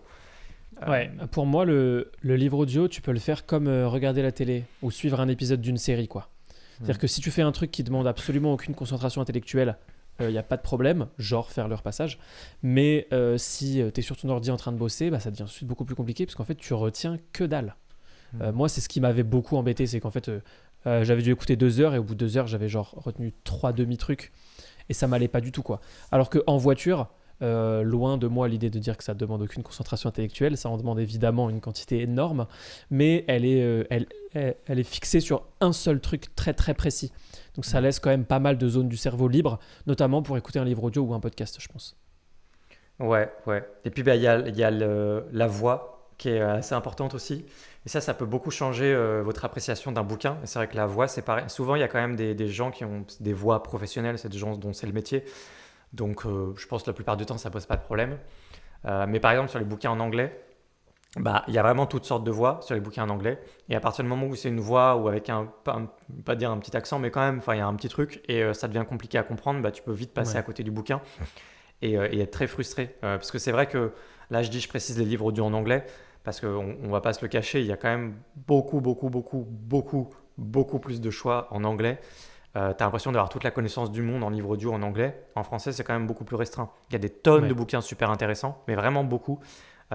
Ouais, pour moi, le livre audio, tu peux le faire comme regarder la télé ou suivre un épisode d'une série, quoi. C'est-à-dire que si tu fais un truc qui demande absolument aucune concentration intellectuelle, il n'y a pas de problème, genre faire le repassage. Mais si tu es sur ton ordi en train de bosser, bah, ça devient tout de suite beaucoup plus compliqué parce qu'en fait, tu retiens que dalle. Moi, c'est ce qui m'avait beaucoup embêté, c'est qu'en fait, j'avais dû écouter 2 heures et au bout de 2 heures, j'avais genre retenu 3 demi-trucs et ça m'allait pas du tout, quoi. Alors qu'en voiture, loin de moi l'idée de dire que ça demande aucune concentration intellectuelle, ça en demande évidemment une quantité énorme, mais elle est fixée sur un seul truc très très précis. Donc ça laisse quand même pas mal de zones du cerveau libre, notamment pour écouter un livre audio ou un podcast, je pense. Ouais, ouais. Et puis, bah, il y a la voix qui est assez importante aussi. Et ça peut beaucoup changer votre appréciation d'un bouquin. Et c'est vrai que la voix, c'est pareil. Souvent, il y a quand même des gens qui ont des voix professionnelles, c'est des gens dont c'est le métier. Donc, je pense que la plupart du temps, ça pose pas de problème. Mais par exemple, sur les bouquins en anglais, bah, il y a vraiment toutes sortes de voix sur les bouquins en anglais. Et à partir du moment où c'est une voix ou avec pas dire un petit accent, mais quand même, enfin, il y a un petit truc et ça devient compliqué à comprendre, bah, tu peux vite passer à Ouais. côté du bouquin et être très frustré. Parce que c'est vrai que là, je précise les livres audio en anglais parce qu'on on va pas se le cacher, il y a quand même beaucoup plus de choix en anglais. T'as l'impression d'avoir toute la connaissance du monde en livre audio en anglais. En français, c'est quand même beaucoup plus restreint. Il y a des tonnes de Ouais. bouquins super intéressants, mais vraiment beaucoup,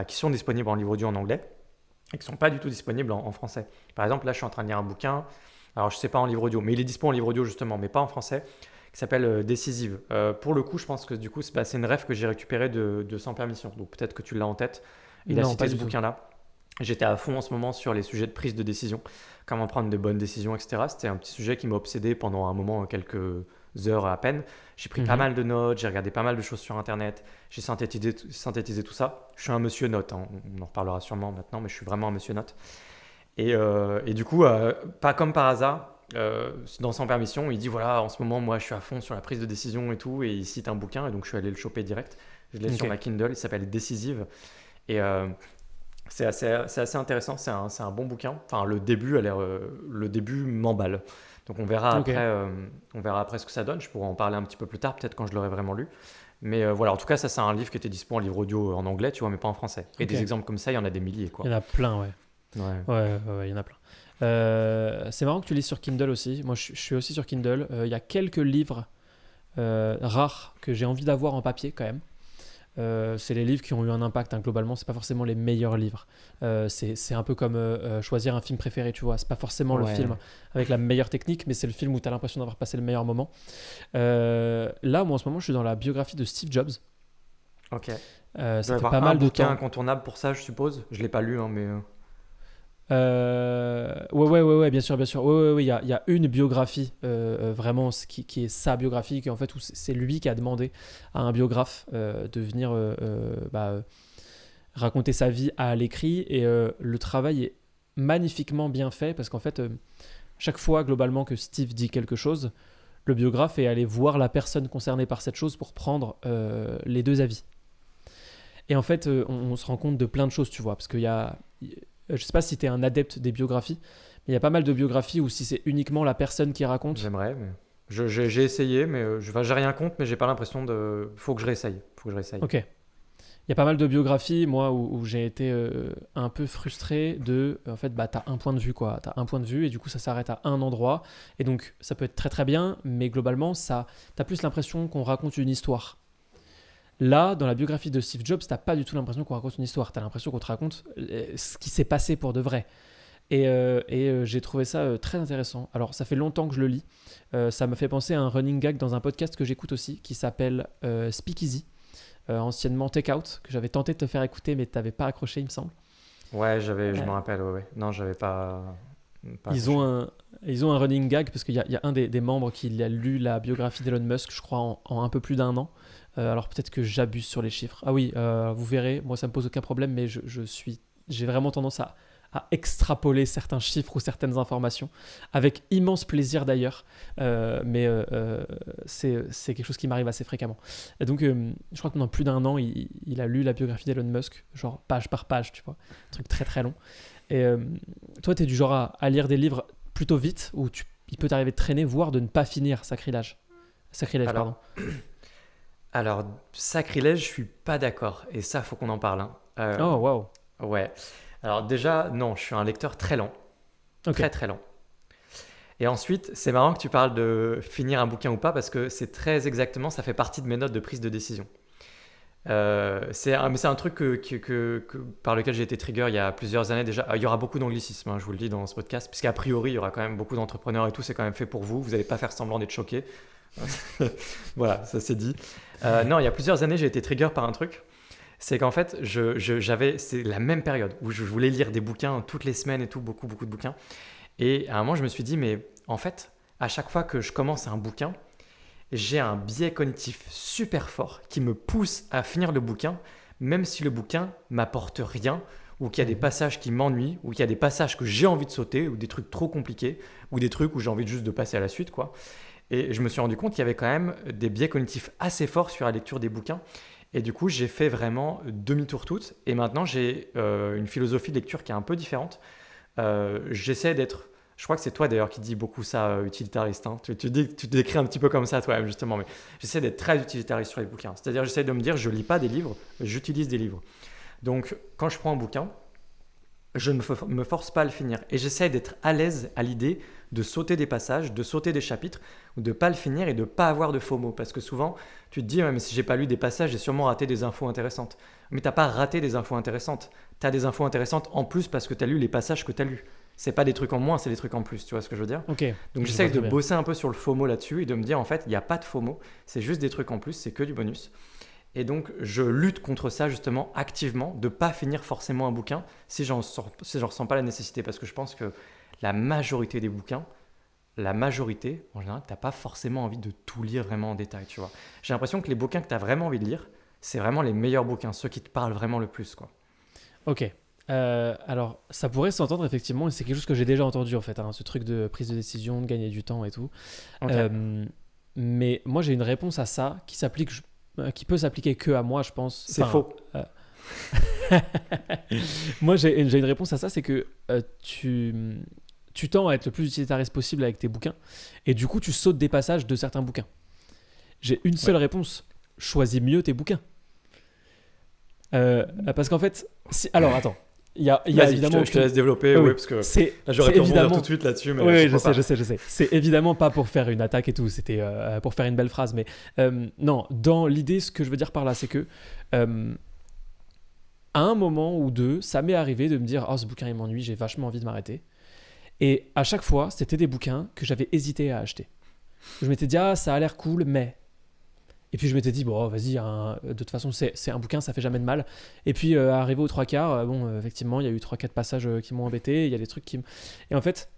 qui sont disponibles en livre audio en anglais et qui ne sont pas du tout disponibles en français. Par exemple, là, je suis en train de lire un bouquin Alors, je sais pas en livre audio, mais il est dispo en livre audio justement, mais pas en français, qui s'appelle Décisive. Pour le coup, je pense que du coup, c'est une ref que j'ai récupérée de Sans Permission. Donc, peut-être que tu l'as en tête. Il a Non, cité pas ce du tout. bouquin-là. J'étais à fond en ce moment sur les sujets de prise de décision, comment prendre de bonnes décisions, etc. C'était un petit sujet qui m'a obsédé pendant un moment, quelques heures à peine. J'ai pris pas Mhm. mal de notes, j'ai regardé pas mal de choses sur Internet, j'ai synthétisé tout ça. Je suis un monsieur note, hein. On en reparlera sûrement maintenant, mais je suis vraiment un monsieur note. Et du coup, pas comme par hasard, dans Sans Permission, il dit voilà, en ce moment, moi, je suis à fond sur la prise de décision et tout, et il cite un bouquin, et donc je suis allé le choper direct. Je l'ai sur Ok. ma Kindle, il s'appelle Décisive. Et c'est assez intéressant, c'est un bon bouquin. Enfin, le début m'emballe. Donc Ok. on verra après ce que ça donne. Je pourrais en parler un petit peu plus tard, peut-être quand je l'aurai vraiment lu. Mais voilà, en tout cas, ça c'est un livre qui était dispo en livre audio en anglais, tu vois, mais pas en français. Et Ok. des exemples comme ça, il y en a des milliers, Il quoi. y en a plein, ouais. Ouais. Ouais, ouais, ouais, il y en a plein. C'est marrant que tu lises sur Kindle aussi. Moi, je suis aussi sur Kindle. Il y a quelques livres rares que j'ai envie d'avoir en papier quand même. C'est les livres qui ont eu un impact, hein. Globalement, c'est pas forcément les meilleurs livres. C'est un peu comme choisir un film préféré, tu vois. C'est pas forcément le film Ouais. avec la meilleure technique, mais c'est le film où tu as l'impression d'avoir passé le meilleur moment. Là, moi en ce moment, je suis dans la biographie de Steve Jobs. Ok. Il Ça doit y fait pas avoir un mal de bouquin temps. incontournable pour ça, je suppose. Je l'ai pas lu, hein, mais. Ouais, ouais, ouais, ouais, bien sûr, bien sûr. Ouais, ouais, ouais, il y a une biographie, vraiment, qui est sa biographie, qui en fait, où c'est lui qui a demandé à un biographe de venir raconter sa vie à l'écrit. Et le travail est magnifiquement bien fait, parce qu'en fait, chaque fois, globalement, que Steve dit quelque chose, le biographe est allé voir la personne concernée par cette chose pour prendre les deux avis. Et en fait, on se rend compte de plein de choses, tu vois, parce qu'il y a. Je sais pas si tu es un adepte des biographies, mais il y a pas mal de biographies où si c'est uniquement la personne qui raconte. J'aimerais, mais. J'ai essayé, mais enfin, j'ai rien contre, mais j'ai pas l'impression de. Faut que je réessaye. Faut que je réessaye. Ok. Il y a pas mal de biographies, moi, où j'ai été un peu frustré de. En fait, bah, t'as un point de vue, quoi. T'as un point de vue, et du coup, ça s'arrête à un endroit. Et donc, ça peut être très très bien, mais globalement, t'as plus l'impression qu'on raconte une histoire. Là, dans la biographie de Steve Jobs, t'as pas du tout l'impression qu'on raconte une histoire. T'as l'impression qu'on te raconte ce qui s'est passé pour de vrai. Et j'ai trouvé ça très intéressant. Alors, ça fait longtemps que je le lis. Ça me fait penser à un running gag dans un podcast que j'écoute aussi, qui s'appelle Speakeasy, anciennement Takeout, que j'avais tenté de te faire écouter, mais tu n'avais pas accroché, il me semble. Ouais, je Euh, me rappelle, ouais, ouais. Non, j'avais pas ils, ont accroché. ils ont un running gag, parce qu'il y a un des membres qui a lu la biographie d'Elon Musk, je crois, en un peu plus d'un an. Alors peut-être que j'abuse sur les chiffres. Ah oui, vous verrez, moi ça me pose aucun problème, mais j'ai vraiment tendance à extrapoler certains chiffres ou certaines informations, avec immense plaisir d'ailleurs, mais c'est quelque chose qui m'arrive assez fréquemment. Et donc, je crois que pendant plus d'un an, il a lu la biographie d'Elon Musk, genre page par page, tu vois, un truc très très long. Et toi, tu es du genre à lire des livres plutôt vite, ou il peut t'arriver de traîner, voire de ne pas finir, sacrilège. Sacrilège, pardon. Alors, alors, sacrilège, je suis pas d'accord. Et ça, faut qu'on en parle, hein. Oh, waouh. Ouais. Alors déjà, non, je suis un lecteur très lent. Ok. Très très lent. Et ensuite, c'est marrant que tu parles de finir un bouquin ou pas, parce que c'est très exactement, ça fait partie de mes notes de prise de décision. Mais c'est un truc par lequel j'ai été trigger il y a plusieurs années déjà. Il y aura beaucoup d'anglicisme, hein, je vous le dis dans ce podcast, puisqu'a priori, il y aura quand même beaucoup d'entrepreneurs et tout, c'est quand même fait pour vous. Vous n'allez pas faire semblant d'être choqué. Voilà, ça c'est dit. Non, il y a plusieurs années, j'ai été trigger par un truc. C'est qu'en fait, c'est la même période où je voulais lire des bouquins toutes les semaines et tout, beaucoup, beaucoup de bouquins. Et à un moment, je me suis dit, mais en fait, à chaque fois que je commence un bouquin, j'ai un biais cognitif super fort qui me pousse à finir le bouquin, même si le bouquin m'apporte rien, ou qu'il y a des Mhm. passages qui m'ennuient, ou qu'il y a des passages que j'ai envie de sauter, ou des trucs trop compliqués, ou des trucs où j'ai envie juste de passer à la suite, quoi. Et je me suis rendu compte qu'il y avait quand même des biais cognitifs assez forts sur la lecture des bouquins. Et du coup, j'ai fait vraiment demi-tour toute. Et maintenant, j'ai une philosophie de lecture qui est un peu différente. J'essaie d'être. Je crois que c'est toi d'ailleurs qui dis beaucoup ça, utilitariste, hein. Tu te décris un petit peu comme ça toi-même, justement. Mais j'essaie d'être très utilitariste sur les bouquins. C'est-à-dire, j'essaie de me dire, je lis pas des livres, j'utilise des livres. Donc, quand je prends un bouquin, je ne me force pas à le finir. Et j'essaie d'être à l'aise à l'idée de sauter des passages, de sauter des chapitres, ou de ne pas le finir et de ne pas avoir de FOMO. Parce que souvent, tu te dis, ouais, mais si j'ai pas lu des passages, j'ai sûrement raté des infos intéressantes. Mais tu n'as pas raté des infos intéressantes. Tu as des infos intéressantes en plus parce que tu as lu les passages que tu as lus. C'est pas des trucs en moins, c'est des trucs en plus, tu vois ce que je veux dire? Ok. Donc Je j'essaie vois de très bien. bosser un peu sur le FOMO là-dessus et de me dire en fait, il n'y a pas de FOMO, c'est juste des trucs en plus, c'est que du bonus. Et donc je lutte contre ça justement activement, de pas finir forcément un bouquin si j'en ressens pas la nécessité, parce que je pense que la majorité des bouquins, la majorité, en général, t'as pas forcément envie de tout lire vraiment en détail, tu vois. J'ai l'impression que les bouquins que tu as vraiment envie de lire, c'est vraiment les meilleurs bouquins, ceux qui te parlent vraiment le plus, quoi. Ok. Alors, ça pourrait s'entendre effectivement, et c'est quelque chose que j'ai déjà entendu en fait, hein, ce truc de prise de décision, de gagner du temps et tout. Ok. Euh, mais moi, j'ai une réponse à ça qui peut s'appliquer que à moi, je pense. C'est Enfin, faux. moi, j'ai une réponse à ça, c'est que tu tends à être le plus utilitariste possible avec tes bouquins, et du coup, tu sautes des passages de certains bouquins. J'ai une seule Ouais. réponse. Choisis mieux tes bouquins. Parce qu'en fait, alors attends, il y a Vas-y, évidemment je te laisse développer, oui, ouais, oui. parce que C'est là, j'aurais c'est pu rebondir évidemment. tout de suite là-dessus, mais Oui, je oui, je peux sais, pas. je sais, je sais. C'est évidemment pas pour faire une attaque et tout. C'était pour faire une belle phrase, mais non. Dans l'idée, ce que je veux dire par là, c'est que euh, à un moment ou deux, ça m'est arrivé de me dire, oh, ce bouquin il m'ennuie, j'ai vachement envie de m'arrêter. Et à chaque fois, c'était des bouquins que j'avais hésité à acheter. Je m'étais dit, ah, ça a l'air cool, mais. Et puis je m'étais dit, bon, vas-y, de toute façon, c'est un bouquin, ça fait jamais de mal. Et puis, arrivé aux trois quarts, bon, effectivement, il y a eu trois, quatre passages qui m'ont embêté, il y a des trucs qui me. Et en fait,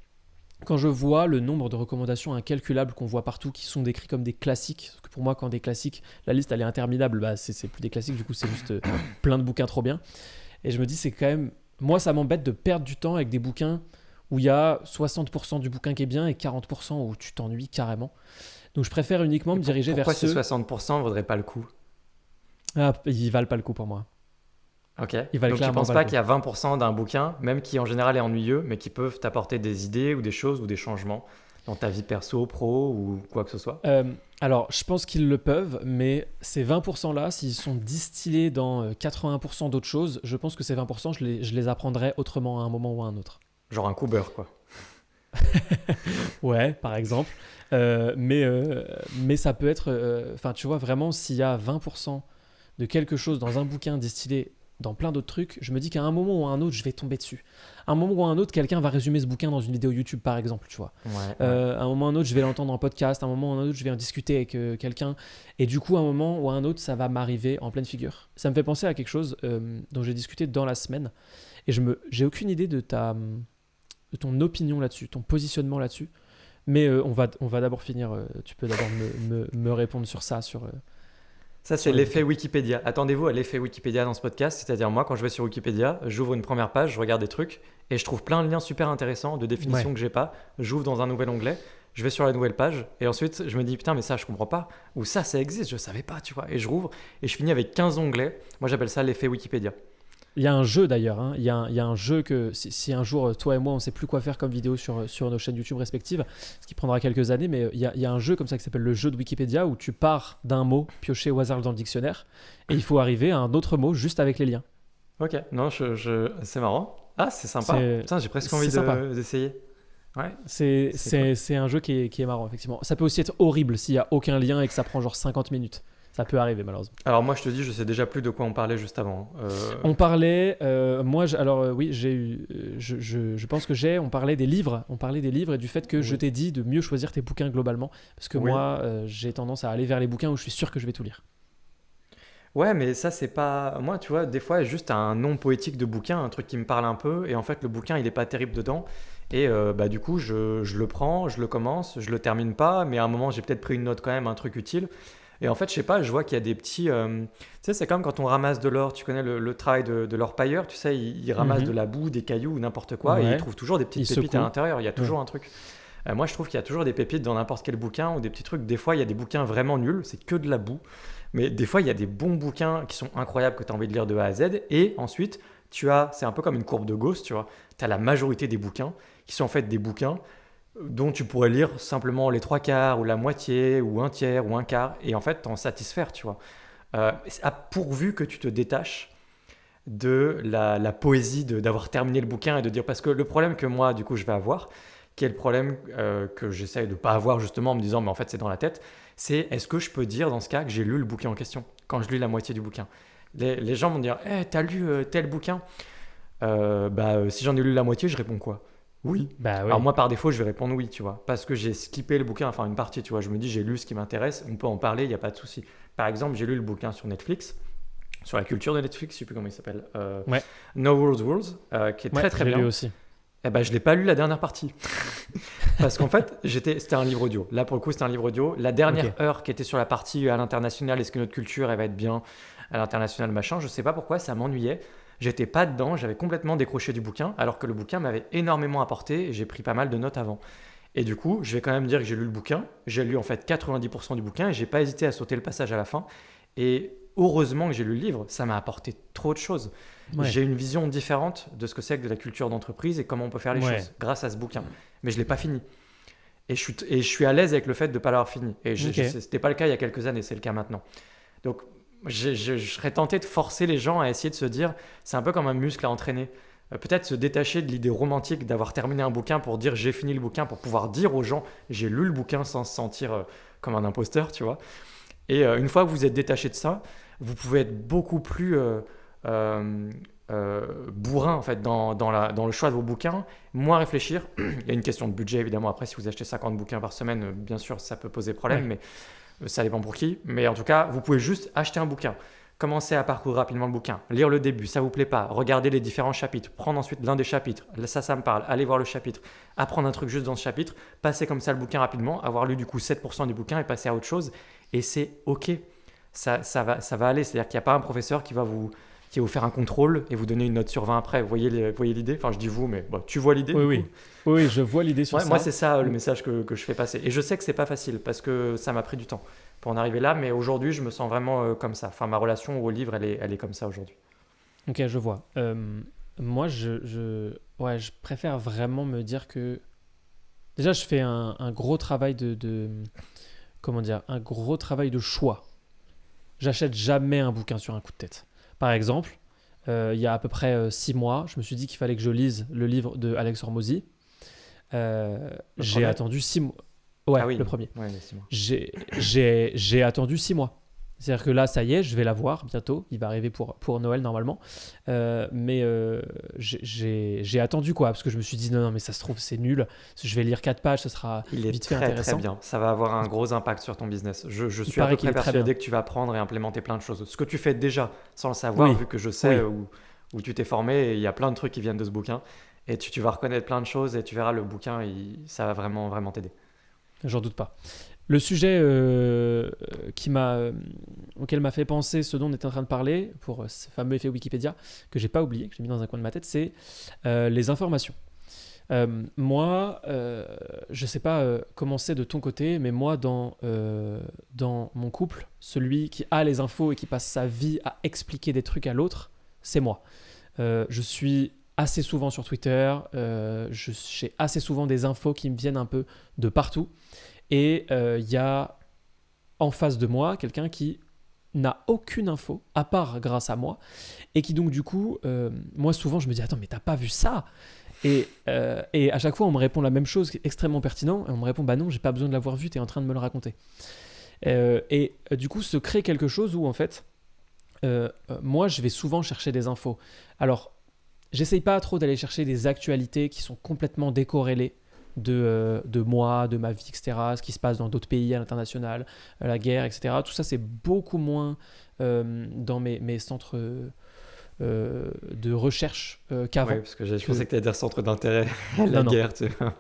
quand je vois le nombre de recommandations incalculables qu'on voit partout, qui sont décrits comme des classiques, parce que pour moi, quand des classiques, la liste, elle est interminable, bah, c'est plus des classiques, du coup, c'est juste plein de bouquins trop bien. Et je me dis, c'est quand même. Moi, ça m'embête de perdre du temps avec des bouquins où il y a 60% du bouquin qui est bien et 40% où tu t'ennuies carrément. Donc je préfère uniquement Et me diriger vers pourquoi ces ceux. 60% ne vaudraient pas le coup? Ah, ils valent pas le coup pour moi. Ok. Ils valent Donc tu clairement penses pas le pas coup. qu'il y a 20% d'un bouquin, même qui en général est ennuyeux, mais qui peuvent t'apporter des idées ou des choses ou des changements dans ta vie perso, pro ou quoi que ce soit? Euh, alors, je pense qu'ils le peuvent, mais ces 20%-là, s'ils sont distillés dans 80% d'autres choses, je pense que ces 20%, je les apprendrai autrement à un moment ou à un autre. Genre un Cooper, quoi. Ouais, par exemple. Mais ça peut être. Enfin, tu vois, vraiment, s'il y a 20% de quelque chose dans un bouquin distillé dans plein d'autres trucs, je me dis qu'à un moment ou à un autre, je vais tomber dessus. À un moment ou à un autre, quelqu'un va résumer ce bouquin dans une vidéo YouTube, par exemple, tu vois. Ouais, ouais. À un moment ou à un autre, je vais l'entendre en podcast. À un moment ou à un autre, je vais en discuter avec quelqu'un. Et du coup, à un moment ou à un autre, ça va m'arriver en pleine figure. Ça me fait penser à quelque chose dont j'ai discuté dans la semaine. Et j'ai aucune idée de ton opinion là-dessus, ton positionnement là-dessus. Mais on va d'abord finir. Tu peux d'abord me répondre sur ça, Ça, c'est sur les l'effet bouquins. Wikipédia. Attendez-vous à l'effet Wikipédia dans ce podcast. C'est-à-dire, moi, quand je vais sur Wikipédia, j'ouvre une première page, je regarde des trucs et je trouve plein de liens super intéressants, de Ouais. définitions que j'ai pas. J'ouvre dans un nouvel onglet, je vais sur la nouvelle page et ensuite, je me dis, putain, mais ça, je comprends pas. Ou ça existe, je savais pas, tu vois. Et je rouvre et je finis avec 15 onglets. Moi, j'appelle ça l'effet Wikipédia. Il y a un jeu d'ailleurs, hein. Il y a un jeu que si un jour toi et moi on sait plus quoi faire comme vidéo sur nos chaînes YouTube respectives, ce qui prendra quelques années, mais il y a un jeu comme ça qui s'appelle le jeu de Wikipédia où tu pars d'un mot pioché au hasard dans le dictionnaire et il faut arriver à un autre mot juste avec les liens. Ok, non, c'est marrant. Ah, c'est sympa. C'est Putain, j'ai presque c'est envie sympa. d'essayer. Ouais, C'est c'est cool. c'est c'est un jeu qui est marrant effectivement. Ça peut aussi être horrible s'il y a aucun lien et que ça prend genre 50 minutes. Ça peut arriver malheureusement. Alors, moi, je te dis, je sais déjà plus de quoi on parlait juste avant. On parlait, moi, alors oui, j'ai eu, je pense que on parlait des livres, et du fait que je Oui. t'ai dit de mieux choisir tes bouquins globalement, parce que Oui. moi, j'ai tendance à aller vers les bouquins où je suis sûr que je vais tout lire. Ouais, mais ça, c'est pas. Moi, tu vois, des fois, juste un nom poétique de bouquin, un truc qui me parle un peu, et en fait, le bouquin, il est pas terrible dedans. Et bah, du coup, je le prends, je le commence, je le termine pas, mais à un moment, j'ai peut-être pris une note quand même, un truc utile. Et en fait, je sais pas, je vois qu'il y a des petits. Tu sais, c'est comme quand on ramasse de l'or, tu connais le travail de l'orpailleur, tu sais, il ramasse de Mhm. la boue, des cailloux ou n'importe quoi, et il Ouais, trouve toujours des il petites pépites à secoue. l'intérieur, il y a Ouais. toujours un truc. Moi, je trouve qu'il y a toujours des pépites dans n'importe quel bouquin ou des petits trucs. Des fois, il y a des bouquins vraiment nuls, c'est que de la boue. Mais des fois, il y a des bons bouquins qui sont incroyables que tu as envie de lire de A à Z. Et ensuite, c'est un peu comme une courbe de Gauss, tu vois. Tu as la majorité des bouquins qui sont en fait des bouquins dont tu pourrais lire simplement les trois quarts ou la moitié ou un tiers ou un quart et en fait t'en satisfaire, tu vois. Pourvu que tu te détaches de la poésie d'avoir terminé le bouquin et de dire parce que le problème que moi du coup je vais avoir, qui est le problème que j'essaye de pas avoir justement en me disant mais en fait c'est dans la tête, c'est est-ce que je peux dire dans ce cas que j'ai lu le bouquin en question quand je lis la moitié du bouquin. Les gens vont dire t'as lu tel bouquin. Si j'en ai lu la moitié je réponds quoi? Oui. Bah Alors oui. moi, par défaut, je vais répondre oui, tu vois, parce que j'ai skippé le bouquin, enfin une partie, tu vois. Je me dis, j'ai lu ce qui m'intéresse, on peut en parler, il n'y a pas de souci. Par exemple, j'ai lu le bouquin sur Netflix, sur la culture de Netflix, je sais plus comment il s'appelle, Ouais, No Rules Rules, qui est ouais, très très j'ai lu bien. aussi. Eh ben, je l'ai pas lu la dernière partie. Parce qu'en fait, c'était un livre audio. Là, pour le coup, c'était un livre audio. La dernière Ok. heure qui était sur la partie à l'international, est-ce que notre culture, elle va être bien à l'international, machin, je sais pas pourquoi, ça m'ennuyait. J'étais pas dedans, j'avais complètement décroché du bouquin, alors que le bouquin m'avait énormément apporté et j'ai pris pas mal de notes avant. Et du coup, je vais quand même dire que j'ai lu le bouquin. J'ai lu en fait 90% du bouquin et j'ai pas hésité à sauter le passage à la fin. Et heureusement que j'ai lu le livre, ça m'a apporté trop de choses. Ouais, J'ai une vision différente de ce que c'est que de la culture d'entreprise et comment on peut faire les ouais. choses grâce à ce bouquin. Mais je l'ai pas fini. Et je suis à l'aise avec le fait de ne pas l'avoir fini. Et Ok. ce n'était pas le cas il y a quelques années, c'est le cas maintenant. Donc, je serais tenté de forcer les gens à essayer de se dire, c'est un peu comme un muscle à entraîner. Peut-être se détacher de l'idée romantique d'avoir terminé un bouquin pour dire j'ai fini le bouquin, pour pouvoir dire aux gens j'ai lu le bouquin sans se sentir comme un imposteur, tu vois. Et une fois que vous êtes détaché de ça, vous pouvez être beaucoup plus euh, bourrin en fait dans le choix de vos bouquins, moins réfléchir. Il y a une question de budget évidemment. Après, si vous achetez 50 bouquins par semaine, bien sûr, ça peut poser problème, Ouais. mais ça dépend pour qui. Mais en tout cas, vous pouvez juste acheter un bouquin. Commencez à parcourir rapidement le bouquin, lire le début, ça vous plaît pas, regardez les différents chapitres, prendre ensuite l'un des chapitres, ça me parle, allez voir le chapitre, apprendre un truc juste dans ce chapitre, passer comme ça le bouquin rapidement, avoir lu du coup 7% du bouquin et passer à autre chose, et c'est ok, ça va aller, c'est-à-dire qu'il n'y a pas un professeur qui va vous faire un contrôle et vous donner une note sur 20 après, vous voyez l'idée, enfin je dis vous, mais bon, tu vois l'idée Oui, du coup. oui. Oui, je vois l'idée sur Moi, ça. c'est ça le message que je fais passer. Et je sais que c'est pas facile parce que ça m'a pris du temps pour en arriver là, mais aujourd'hui, je me sens vraiment comme ça. Enfin, ma relation au livre, elle est comme ça aujourd'hui. Ok, je vois. Moi, ouais, je préfère vraiment me dire que. Déjà, je fais un gros travail comment dire, un gros travail de choix. J'achète jamais un bouquin sur un coup de tête. Par exemple, il y a à peu près 6 mois, je me suis dit qu'il fallait que je lise le livre de Alex Hormozy. Le J'ai premier. attendu 6 mois. Ah Ouais, oui, le premier. ouais, laissez-moi. J'ai attendu 6 mois. C'est-à-dire que là, ça y est, je vais la voir bientôt. Il va arriver pour Noël normalement. Mais j'ai attendu quoi, parce que je me suis dit non, non, mais ça se trouve, c'est nul. Je vais lire 4 pages, ce sera Il est vite fait très très intéressant. bien. Ça va avoir un gros impact sur ton business. Je Il suis à peu paraît qu'il près est très bien. persuadé que tu vas apprendre et implémenter plein de choses. Ce que tu fais déjà sans le savoir, Oui, vu que je sais oui, où tu t'es formé, et il y a plein de trucs qui viennent de ce bouquin. Et tu vas reconnaître plein de choses et tu verras le bouquin, ça va vraiment vraiment t'aider. j'en doute pas. Le sujet auquel m'a fait penser ce dont on était en train de parler, pour ce fameux effet Wikipédia, que j'ai pas oublié, que j'ai mis dans un coin de ma tête, c'est les informations. Moi, je sais pas comment c'est de ton côté, mais moi, dans mon couple, celui qui a les infos et qui passe sa vie à expliquer des trucs à l'autre, c'est moi. Je suis assez souvent sur Twitter, j'ai assez souvent des infos qui me viennent un peu de partout, et il y a en face de moi quelqu'un qui n'a aucune info, à part grâce à moi, et qui donc du coup, moi souvent je me dis attends mais t'as pas vu ça et à chaque fois on me répond la même chose qui est extrêmement pertinent, et on me répond bah non j'ai pas besoin de l'avoir vu, t'es en train de me le raconter. Du coup se crée quelque chose où en fait, moi je vais souvent chercher des infos. Alors j'essaye pas trop d'aller chercher des actualités qui sont complètement décorrélées de moi, de ma vie, etc., ce qui se passe dans d'autres pays à l'international, la guerre, etc. Tout ça, c'est beaucoup moins dans mes centres de recherche Oui, qu'avant. parce que je pensais Que... que tu allais dire centre d'intérêt, la Non, non, guerre, tu vois.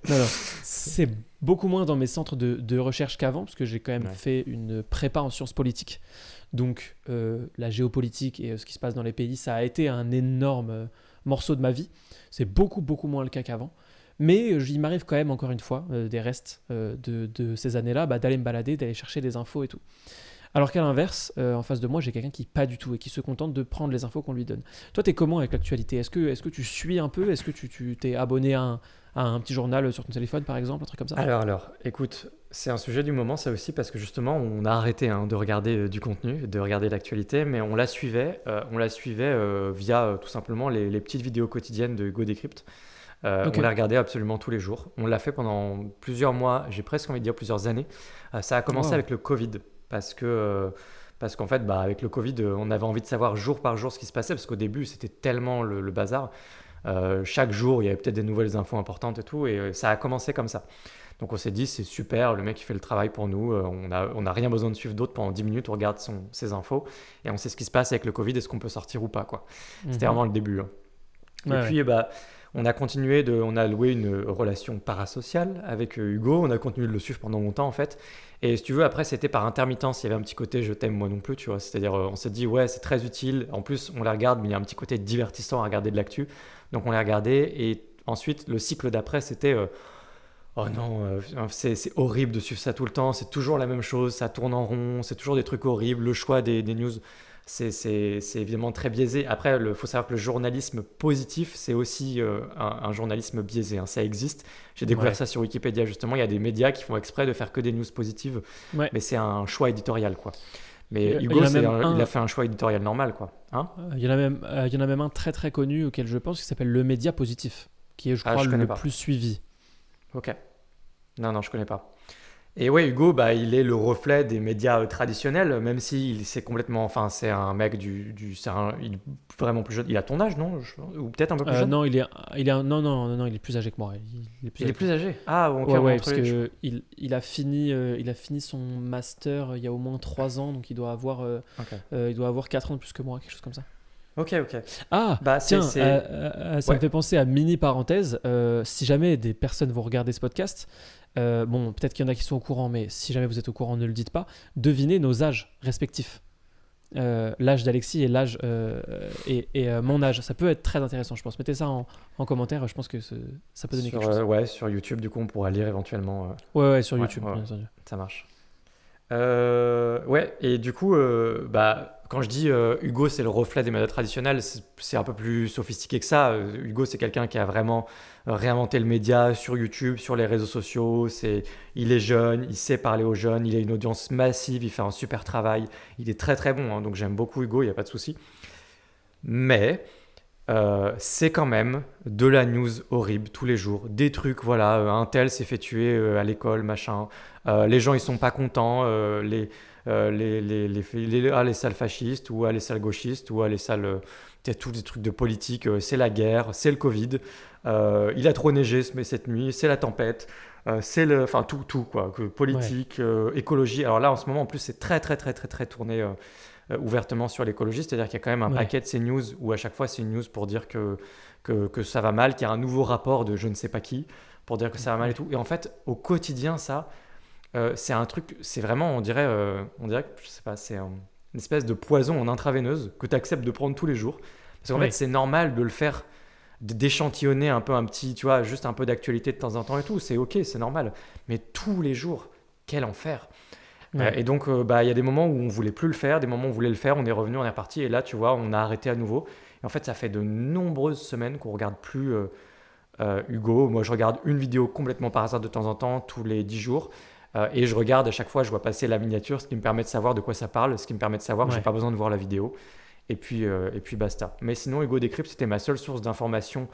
non, non. C'est beaucoup moins dans mes centres de recherche qu'avant, parce que j'ai quand même Ouais. fait une prépa en sciences politiques. Donc, la géopolitique et ce qui se passe dans les pays, ça a été un énorme morceau de ma vie. C'est beaucoup, beaucoup moins le cas qu'avant. Mais il m'arrive quand même, encore une fois, des restes de ces années-là, d'aller me balader, d'aller chercher des infos et tout. Alors qu'à l'inverse, en face de moi, j'ai quelqu'un qui pas du tout et qui se contente de prendre les infos qu'on lui donne. Toi, t'es comment avec l'actualité? Est-ce que tu suis un peu? Est-ce que tu t'es abonné à un petit journal sur ton téléphone, par exemple, un truc comme ça? Alors, écoute, c'est un sujet du moment, ça aussi, parce que justement, on a arrêté de regarder du contenu, de regarder l'actualité, mais on la suivait via tout simplement les petites vidéos quotidiennes de Go Decrypt. Ok. On la regardait absolument tous les jours. On l'a fait pendant plusieurs mois, j'ai presque envie de dire plusieurs années. Ça a commencé Wow. avec le Covid, parce qu'en fait, avec le Covid, on avait envie de savoir jour par jour ce qui se passait, parce qu'au début, c'était tellement le bazar. Chaque jour, il y avait peut-être des nouvelles infos importantes et tout. Et ça a commencé comme ça. Donc on s'est dit, c'est super, le mec il fait le travail pour nous, on a rien besoin de suivre d'autre pendant 10 minutes, on regarde ses infos et on sait ce qui se passe avec le Covid, est-ce qu'on peut sortir ou pas, quoi. C'était Mhm. vraiment le début, hein. Et Ouais, ouais. puis on a continué, on a loué une relation parasociale avec Hugo, on a continué de le suivre pendant longtemps en fait. Et si tu veux, après c'était par intermittence, il y avait un petit côté je t'aime moi non plus, tu vois. C'est-à-dire on s'est dit ouais c'est très utile, en plus on les regarde mais il y a un petit côté divertissant à regarder de l'actu. Donc on les regardait et ensuite le cycle d'après c'était oh non, c'est horrible de suivre ça tout le temps, c'est toujours la même chose, ça tourne en rond, c'est toujours des trucs horribles, le choix des news, c'est évidemment très biaisé. Après, il faut savoir que le journalisme positif, c'est aussi un journalisme biaisé, hein, ça existe. J'ai découvert Ouais. ça sur Wikipédia justement, il y a des médias qui font exprès de faire que des news positives, Ouais. mais c'est un choix éditorial, quoi. Mais Il y Hugo, en a même il a un, fait un choix éditorial normal, quoi. Hein? il y en a même un très très connu auquel je pense qui s'appelle Le Média Positif, qui est, je Ah, crois, je connais le pas. plus suivi. Ok. Non, non, je connais pas. Et ouais, Hugo, bah, il est le reflet des médias traditionnels, même si c'est complètement, enfin, c'est un mec il est vraiment plus jeune. Il a ton âge, non? Ou peut-être un peu plus jeune? Non, non, non, non, non, il est plus âgé que moi. Il est plus Il est âgé que plus moi. âgé. Ah, ok, Ouais, on est ouais, entre parce les deux, je crois. que il a fini son master il y a au moins 3 ans, donc Ok, il doit avoir 4 ans de plus que moi, quelque chose comme ça. ok, ok. Ah, Bah, tiens, ça me Ouais, fait penser à mini parenthèse. Si jamais des personnes vont regarder ce podcast, bon, peut-être qu'il y en a qui sont au courant, mais si jamais vous êtes au courant, ne le dites pas. Devinez nos âges respectifs. L'âge d'Alexis et mon âge. Ça peut être très intéressant, je pense. Mettez ça en commentaire, je pense que ça peut donner quelque chose. ouais, sur YouTube, du coup, on pourra lire éventuellement. Ouais, ouais, sur Ouais, YouTube, ouais, ouais, bien entendu. ça marche. Ouais, et du coup, bah, quand je dis Hugo, c'est le reflet des médias traditionnels, c'est un peu plus sophistiqué que ça. Hugo, c'est quelqu'un qui a vraiment réinventé le média sur YouTube, sur les réseaux sociaux. Il est jeune, il sait parler aux jeunes, il a une audience massive, il fait un super travail. Il est très très bon, hein, donc j'aime beaucoup Hugo, il n'y a pas de souci. Mais c'est quand même de la news horrible tous les jours. Des trucs, voilà, un tel s'est fait tuer à l'école, machin. Les gens, ils sont pas contents. Les salles fascistes, ou les salles gauchistes, ou les salles. Peut-être tous des trucs de politique. C'est la guerre, c'est le Covid. Il a trop neigé cette nuit, c'est la tempête. Enfin, tout, quoi. Ouais, Politique, écologie. Alors là, en ce moment, en plus, c'est très, très, très, très, très tourné ouvertement sur l'écologie, c'est-à-dire qu'il y a quand même un ouais, paquet de ces news où à chaque fois c'est une news pour dire que ça va mal, qu'il y a un nouveau rapport de je ne sais pas qui pour dire que ça va mal et ouais, tout. Et en fait, au quotidien, ça, c'est un truc, c'est vraiment, on dirait que, je sais pas, une espèce de poison en intraveineuse que tu acceptes de prendre tous les jours. Parce qu'en fait, ouais, c'est normal de le faire, d'échantillonner un peu un petit, tu vois, juste un peu d'actualité de temps en temps et tout, c'est ok, c'est normal. Mais tous les jours, quel enfer! ouais. Et donc, bah, il y a des moments où on voulait plus le faire, des moments où on voulait le faire, on est revenu, on est reparti, et là, tu vois, on a arrêté à nouveau. Et en fait, ça fait de nombreuses semaines qu'on regarde plus Hugo. Moi, je regarde une vidéo complètement par hasard de temps en temps, tous les 10 jours. Et je regarde à chaque fois, je vois passer la miniature, ce qui me permet de savoir de quoi ça parle, ce qui me permet de savoir que j'ai Ouais. pas besoin de voir la vidéo. Et puis basta. Mais sinon, Hugo Décrypte, c'était ma seule source d'information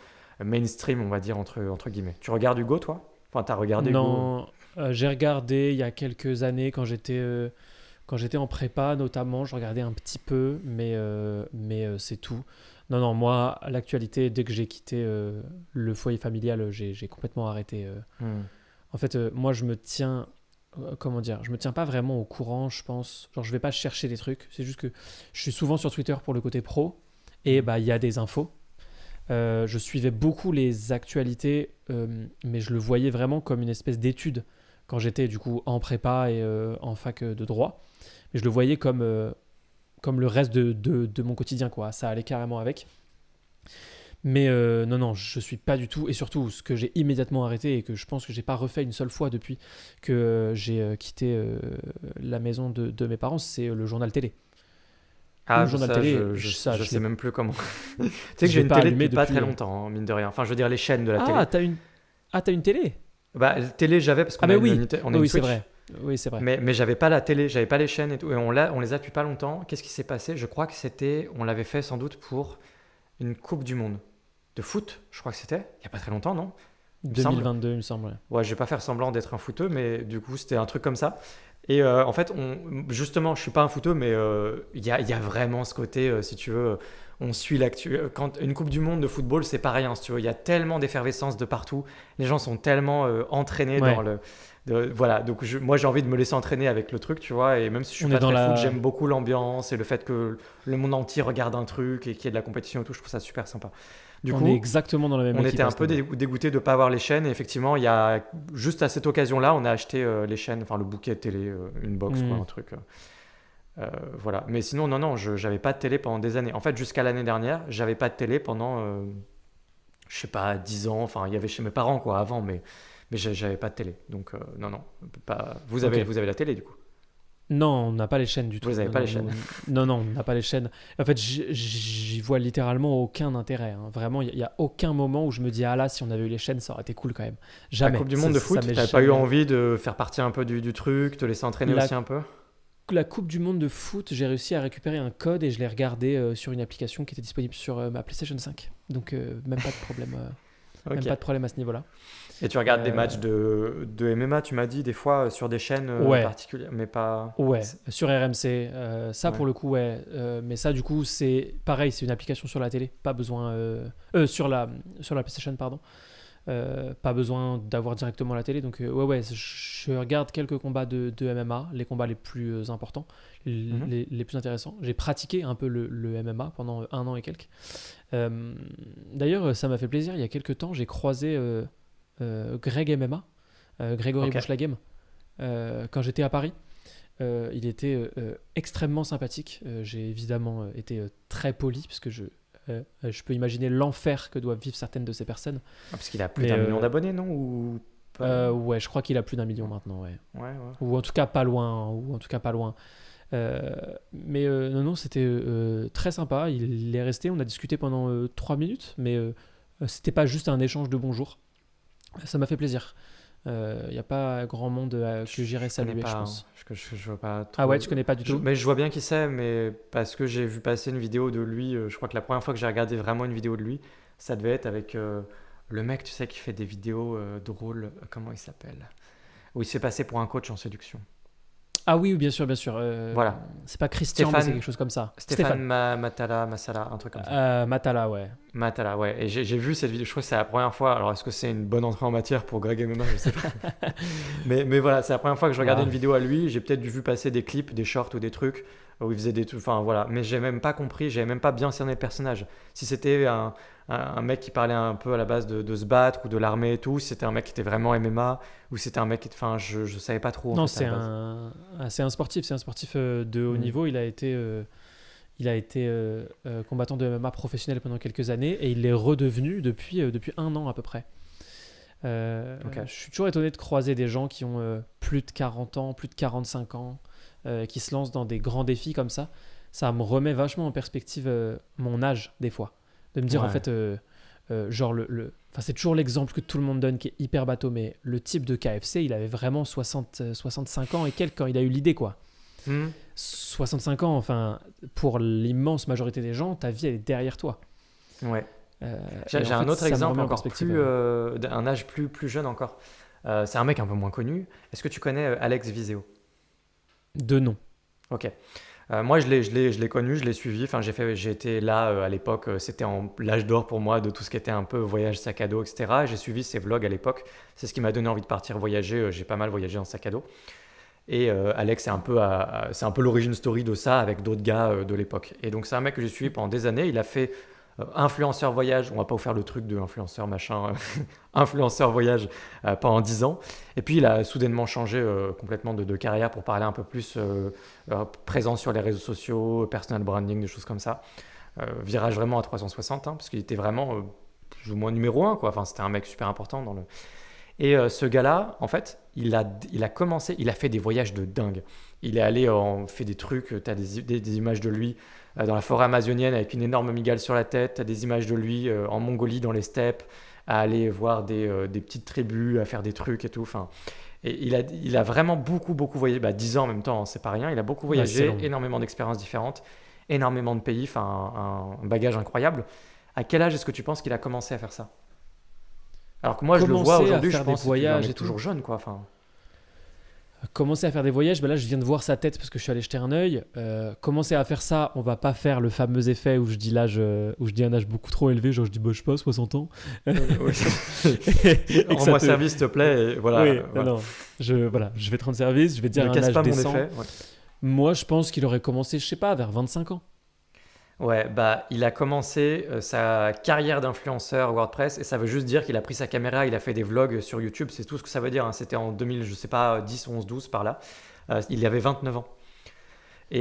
mainstream, on va dire, entre guillemets. Tu regardes Hugo, toi? Enfin, t'as regardé Hugo? Non, j'ai regardé il y a quelques années quand j'étais en prépa notamment, je regardais un petit peu, mais c'est tout. Non, non, moi, à l'actualité, dès que j'ai quitté le foyer familial, j'ai complètement arrêté. Hmm. En fait, moi, je me tiens, comment dire, je me tiens pas vraiment au courant, je pense. Genre, je vais pas chercher des trucs. C'est juste que je suis souvent sur Twitter pour le côté pro, et Hmm. bah, il y a des infos. Je suivais beaucoup les actualités, mais je le voyais vraiment comme une espèce d'étude quand j'étais du coup en prépa et en fac de droit. Mais je le voyais comme le reste de mon quotidien, quoi. Ça allait carrément avec. Mais non, non, je suis pas du tout. Et surtout, ce que j'ai immédiatement arrêté et que je pense que j'ai pas refait une seule fois depuis que j'ai quitté la maison de mes parents, c'est le journal télé. Ou Ah, le journal ça, télé, je sais même plus comment. Tu sais que je j'ai l'ai une pas télé allumé depuis pas très depuis. longtemps, hein, mine de rien. Enfin, je veux dire, les chaînes de la télé. Ah, t'as une télé? Bah, la télé, j'avais parce Ah, qu'on a mais oui, on a oui, une oui, c'est Switch. vrai. Oui, c'est vrai. Mais j'avais pas la télé, j'avais pas les chaînes et tout. Et on les a depuis pas longtemps. Qu'est-ce qui s'est passé? Je crois que on l'avait fait sans doute pour une Coupe du Monde de foot. Je crois que c'était. Il y a pas très longtemps, non? il me semble. 2022, il me semble. Ouais. Ouais, je vais pas faire semblant d'être un footeux, mais du coup, c'était un truc comme ça. Et en fait, justement, je suis pas un footeux, mais il y a vraiment ce côté, si tu veux, on suit l'actu. Quand une Coupe du Monde de football, c'est pareil, hein, si tu veux, il y a tellement d'effervescence de partout. Les gens sont tellement entraînés Ouais. dans voilà, donc moi j'ai envie de me laisser entraîner avec le truc, tu vois, et même si je suis On pas est dans très foot, la. j'aime beaucoup l'ambiance et le fait que le monde entier regarde un truc et qu'il y ait de la compétition et tout, je trouve ça super sympa. Du On est coup, exactement dans la même on équipe était à un ce peu niveau-là. dégoûté de ne pas avoir les chaînes. Et effectivement, il y a juste à cette occasion-là, on a acheté les chaînes, enfin le bouquet télé, une box, quoi, Hmm. un truc. Voilà. Mais sinon, non, non, je n'avais pas de télé pendant des années. En fait, jusqu'à l'année dernière, j'avais pas de télé pendant, je sais pas, 10 ans. Enfin, il y avait chez mes parents, quoi, avant, mais j'avais pas de télé. Donc, non, non, pas. Ok. Vous avez la télé, du coup. Non, on n'a pas les chaînes du tout. Vous avez Non, pas les non, chaînes. non, non, on n'a pas les chaînes. En fait, j'y vois littéralement aucun intérêt, hein. Vraiment, il y a aucun moment où je me dis ah là, si on avait eu les chaînes, ça aurait été cool quand même. La Jamais. Coupe du Monde de Ça foot, m'est t'avais pas eu jamais. envie de faire partie un peu du truc, te laisser entraîner La, aussi un peu? la Coupe du Monde de foot, j'ai réussi à récupérer un code et je l'ai regardé sur une application qui était disponible sur ma PlayStation 5. Donc même pas de problème, même Ok. pas de problème à ce niveau-là. Et tu regardes des Euh, matchs de MMA, tu m'as dit, des fois sur des chaînes ouais, particulières, mais pas. ouais, sur RMC, ça Ouais. pour le coup, ouais. Mais ça, du coup, c'est pareil, c'est une application sur la télé, pas besoin. Sur la PlayStation, pardon. Pas besoin d'avoir directement la télé. Donc, ouais, ouais, je regarde quelques combats de MMA, les combats les plus importants, Mhm. les plus intéressants. J'ai pratiqué un peu le MMA pendant 1 an et quelques. D'ailleurs, ça m'a fait plaisir. Il y a quelques temps, j'ai croisé Greg MMA, Grégory Ok. Bouchlagem, quand j'étais à Paris. Il était extrêmement sympathique. J'ai évidemment été très poli, puisque je peux imaginer l'enfer que doivent vivre certaines de ces personnes. Ah, parce qu'il a plus Mais d'un million d'abonnés, non? Ou pas? ouais, je crois qu'il a plus d'1 million maintenant, ouais. Ouais, ouais. Ou en tout cas pas loin, ou en tout cas pas loin. Mais non, non, c'était très sympa. Il est resté, on a discuté pendant 3 minutes, mais c'était pas juste un échange de bonjour. Ça m'a fait plaisir. Il n'y a pas grand monde que j'irais Je connais saluer, pas, je hein. pense. Je vois pas Ah trop. ouais, tu connais pas du tout? Mais je vois bien qui c'est, mais parce que j'ai vu passer une vidéo de lui. Je crois que la première fois que j'ai regardé vraiment une vidéo de lui, ça devait être avec le mec, tu sais, qui fait des vidéos drôles. Comment il s'appelle? Où il se fait passer pour un coach en séduction. Ah oui, oui, bien sûr, bien sûr. Voilà. C'est pas Christian, mais c'est Stéphane, quelque chose comme ça. Stéphane Stéphane. Masala, un truc comme ça. Matala, ouais. Matala, ouais. Et j'ai vu cette vidéo, je crois que c'est la première fois. Alors, est-ce que c'est une bonne entrée en matière pour Greg MMA? Je sais pas. Mais voilà, c'est la première fois que je regardais Ah, une vidéo à lui. J'ai peut-être vu passer des clips, des shorts ou des trucs où il faisait des trucs. Enfin, voilà. Mais j'ai même pas compris, j'avais même pas bien cerné le personnage. Si c'était un mec qui parlait un peu à la base de se battre ou de l'armée et tout, si c'était un mec qui était vraiment MMA ou si c'était un mec qui. Enfin, je savais pas trop en non, fait à la base. c'est un sportif, de haut Mm. niveau. Il a été combattant de MMA professionnel pendant quelques années et il l'est redevenu depuis 1 an à peu près. Ok. Je suis toujours étonné de croiser des gens qui ont plus de 40 ans, plus de 45 ans, qui se lancent dans des grands défis comme ça. Ça me remet vachement en perspective mon âge, des fois. De me dire, en Ouais. fait, genre, enfin, c'est toujours l'exemple que tout le monde donne qui est hyper bateau, mais le type de KFC, il avait vraiment 65 ans et quelques quand il a eu l'idée, quoi. Hmm. 65 ans, enfin, pour l'immense majorité des gens, ta vie, elle est derrière toi. Ouais. Euh, J'ai et en j'ai un fait, autre ça me exemple remet en encore perspective. plus, d'un âge plus jeune encore. C'est un mec un peu moins connu. Est-ce que tu connais Alex Viseo? De nom. Ok. Moi, je l'ai connu, je l'ai suivi. Enfin, j'ai été là à l'époque. C'était l'âge d'or pour moi de tout ce qui était un peu voyage sac à dos, etc. J'ai suivi ses vlogs à l'époque. C'est ce qui m'a donné envie de partir voyager. J'ai pas mal voyagé en sac à dos. Et Alex, c'est un peu l'origin story de ça avec d'autres gars de l'époque. Et donc, c'est un mec que j'ai suivi pendant des années. Il a fait influenceur voyage. On va pas vous faire le truc de influenceur machin, influenceur voyage pendant 10 ans. Et puis, il a soudainement changé complètement de carrière pour parler un peu plus présent sur les réseaux sociaux, personal branding, des choses comme ça. Virage vraiment à 360, hein, parce qu'il était vraiment plus ou moins numéro un, quoi. Enfin, c'était un mec super important dans le. Et ce gars-là, en fait, il a commencé, il a fait des voyages de dingue. Il est allé, fait des trucs, tu as des images de lui dans la forêt amazonienne avec une énorme migale sur la tête, tu as des images de lui en Mongolie, dans les steppes, à aller voir des petites tribus, à faire des trucs et tout. Enfin, et il a vraiment beaucoup voyagé, 10 ans en même temps, hein, c'est pas rien. Il a beaucoup Ouais, c'est voyagé, long. énormément d'expériences différentes, énormément de pays, enfin un bagage incroyable. À quel âge est-ce que tu penses qu'il a commencé à faire ça? Alors que moi, je le vois commencer à aujourd'hui, je faire des pense que c'est un voyages mec et tout. toujours jeune, quoi. Enfin, Commencer à faire des voyages, ben là je viens de voir sa tête parce que je suis allé jeter un œil. Commencer à faire ça, on va pas faire le fameux effet où je dis l'âge, où je dis un âge beaucoup trop élevé, genre je dis bah, je sais pas 60 ans. oui. Et que ça Rends-moi te- service, s'il te plaît. Et voilà, Oui, voilà. non, je vais te rendre service, je vais te dire Ne un casse âge pas mon décent. effet. Ouais. Moi je pense qu'il aurait commencé, je sais pas, vers 25 ans. Ouais, bah, il a commencé sa carrière d'influenceur WordPress et ça veut juste dire qu'il a pris sa caméra, il a fait des vlogs sur YouTube, c'est tout ce que ça veut dire, hein. C'était en 2000, je sais pas, 10, 11, 12 par là. Il avait 29 ans. Ok,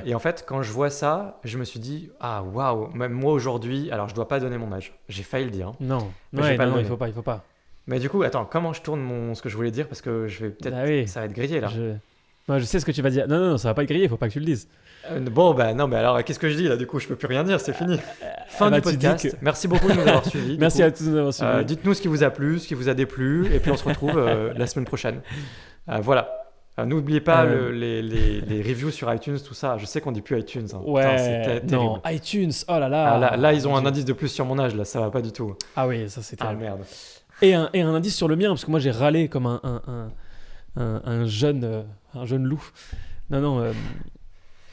Et en fait, quand je vois ça, je me suis dit, ah waouh, même moi aujourd'hui, alors je dois pas donner mon âge, j'ai failli le dire, hein, non, mais je vais ouais, pas le non, donner. il faut pas. Mais du coup, attends, comment je tourne ce que je voulais dire parce que je vais peut-être, Ah oui, ça va être grillé là. je... Moi, je sais ce que tu vas dire. Non, non, non, ça va pas être grillé, faut pas que tu le dises. Bon, bah non, mais alors qu'est-ce que je dis là? Du coup, je peux plus rien dire, c'est fini. Fin Bah, du tu dis podcast. que- Merci beaucoup de nous avoir suivis. Du Merci coup. à tous d'avoir suivi. Dites-nous ce qui vous a plu, ce qui vous a déplu, et puis on se retrouve la semaine prochaine. Voilà. N'oubliez pas les reviews sur iTunes, tout ça. Je sais qu'on dit plus iTunes, hein. Putain, Ouais, c'était non, terrible. iTunes, oh là Ah, là. là, ils ont mon un Dieu. indice de plus sur mon âge, là, ça va pas du tout. Ah oui, ça c'est Ah terrible. merde. Et un indice sur le mien, parce que moi j'ai râlé comme un jeune loup. Non, non,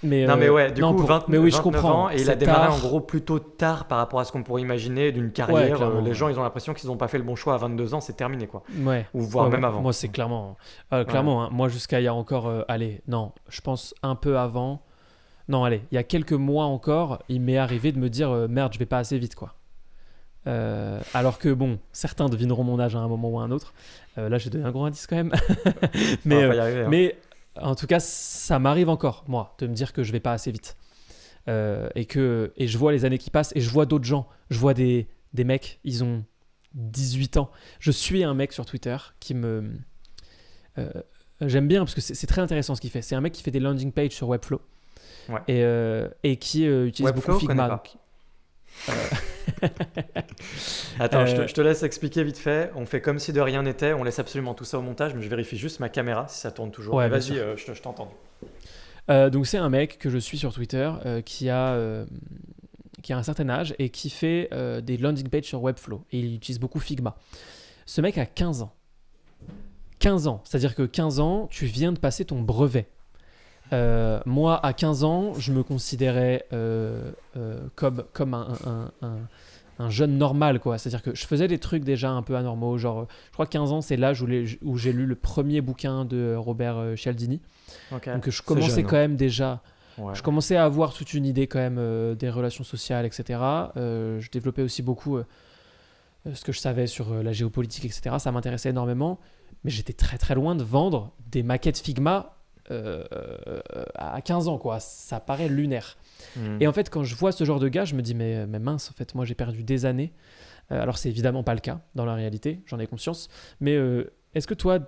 Non, mais ouais, du non, coup, mais oui, je 29 comprends. ans, et il a C'est démarré tard. en gros plutôt tard par rapport à ce qu'on pourrait imaginer d'une Ouais, carrière. clairement. Les gens, ils ont l'impression qu'ils n'ont pas fait le bon choix à 22 ans, c'est terminé, quoi. Ouais. Ou voire Ouais, même ouais. avant. Moi, c'est clairement, hein, moi, jusqu'à il y a encore, allez, non, je pense un peu avant. Non, allez, il y a quelques mois encore, il m'est arrivé de me dire, merde, je vais pas assez vite, quoi. Alors que, bon, certains devineront mon âge à un moment ou à un autre. Là, j'ai donné un gros indice quand même. On va mais, pas y arriver, hein. mais en tout cas, ça m'arrive encore, moi, de me dire que je vais pas assez vite. Et je vois les années qui passent et je vois d'autres gens. Je vois des mecs, ils ont 18 ans. Je suis un mec sur Twitter qui me... euh, j'aime bien parce que c'est très intéressant ce qu'il fait. C'est un mec qui fait des landing pages sur Webflow. Ouais. Et qui utilise Webflow, beaucoup connais Figma. pas. Donc, Attends, Euh, je te laisse expliquer vite fait. On fait comme si de rien n'était. On laisse absolument tout ça au montage, mais je vérifie juste ma caméra si ça tourne toujours. Ouais, Mais bien vas-y, sûr. je t'entends. donc c'est un mec que je suis sur Twitter qui a un certain âge et qui fait des landing pages sur Webflow. Et il utilise beaucoup Figma. Ce mec a 15 ans. 15 ans. C'est-à-dire que 15 ans, tu viens de passer ton brevet. Moi, à 15 ans, je me considérais comme un jeune normal, quoi. C'est-à-dire que je faisais des trucs déjà un peu anormaux. Genre, je crois que 15 ans, c'est l'âge où j'ai lu le premier bouquin de Robert Cialdini. Ok. Donc, je C'est commençais jeune, quand même déjà... Ouais. Je commençais à avoir toute une idée quand même des relations sociales, etc. Je développais aussi beaucoup ce que je savais sur la géopolitique, etc. Ça m'intéressait énormément. Mais j'étais très très loin de vendre des maquettes Figma à 15 ans, quoi. Ça paraît lunaire. Hmm. Et en fait, quand je vois ce genre de gars, je me dis, mais mince, en fait, moi j'ai perdu des années. Alors, c'est évidemment pas le cas dans la réalité, j'en ai conscience. Mais est-ce que toi,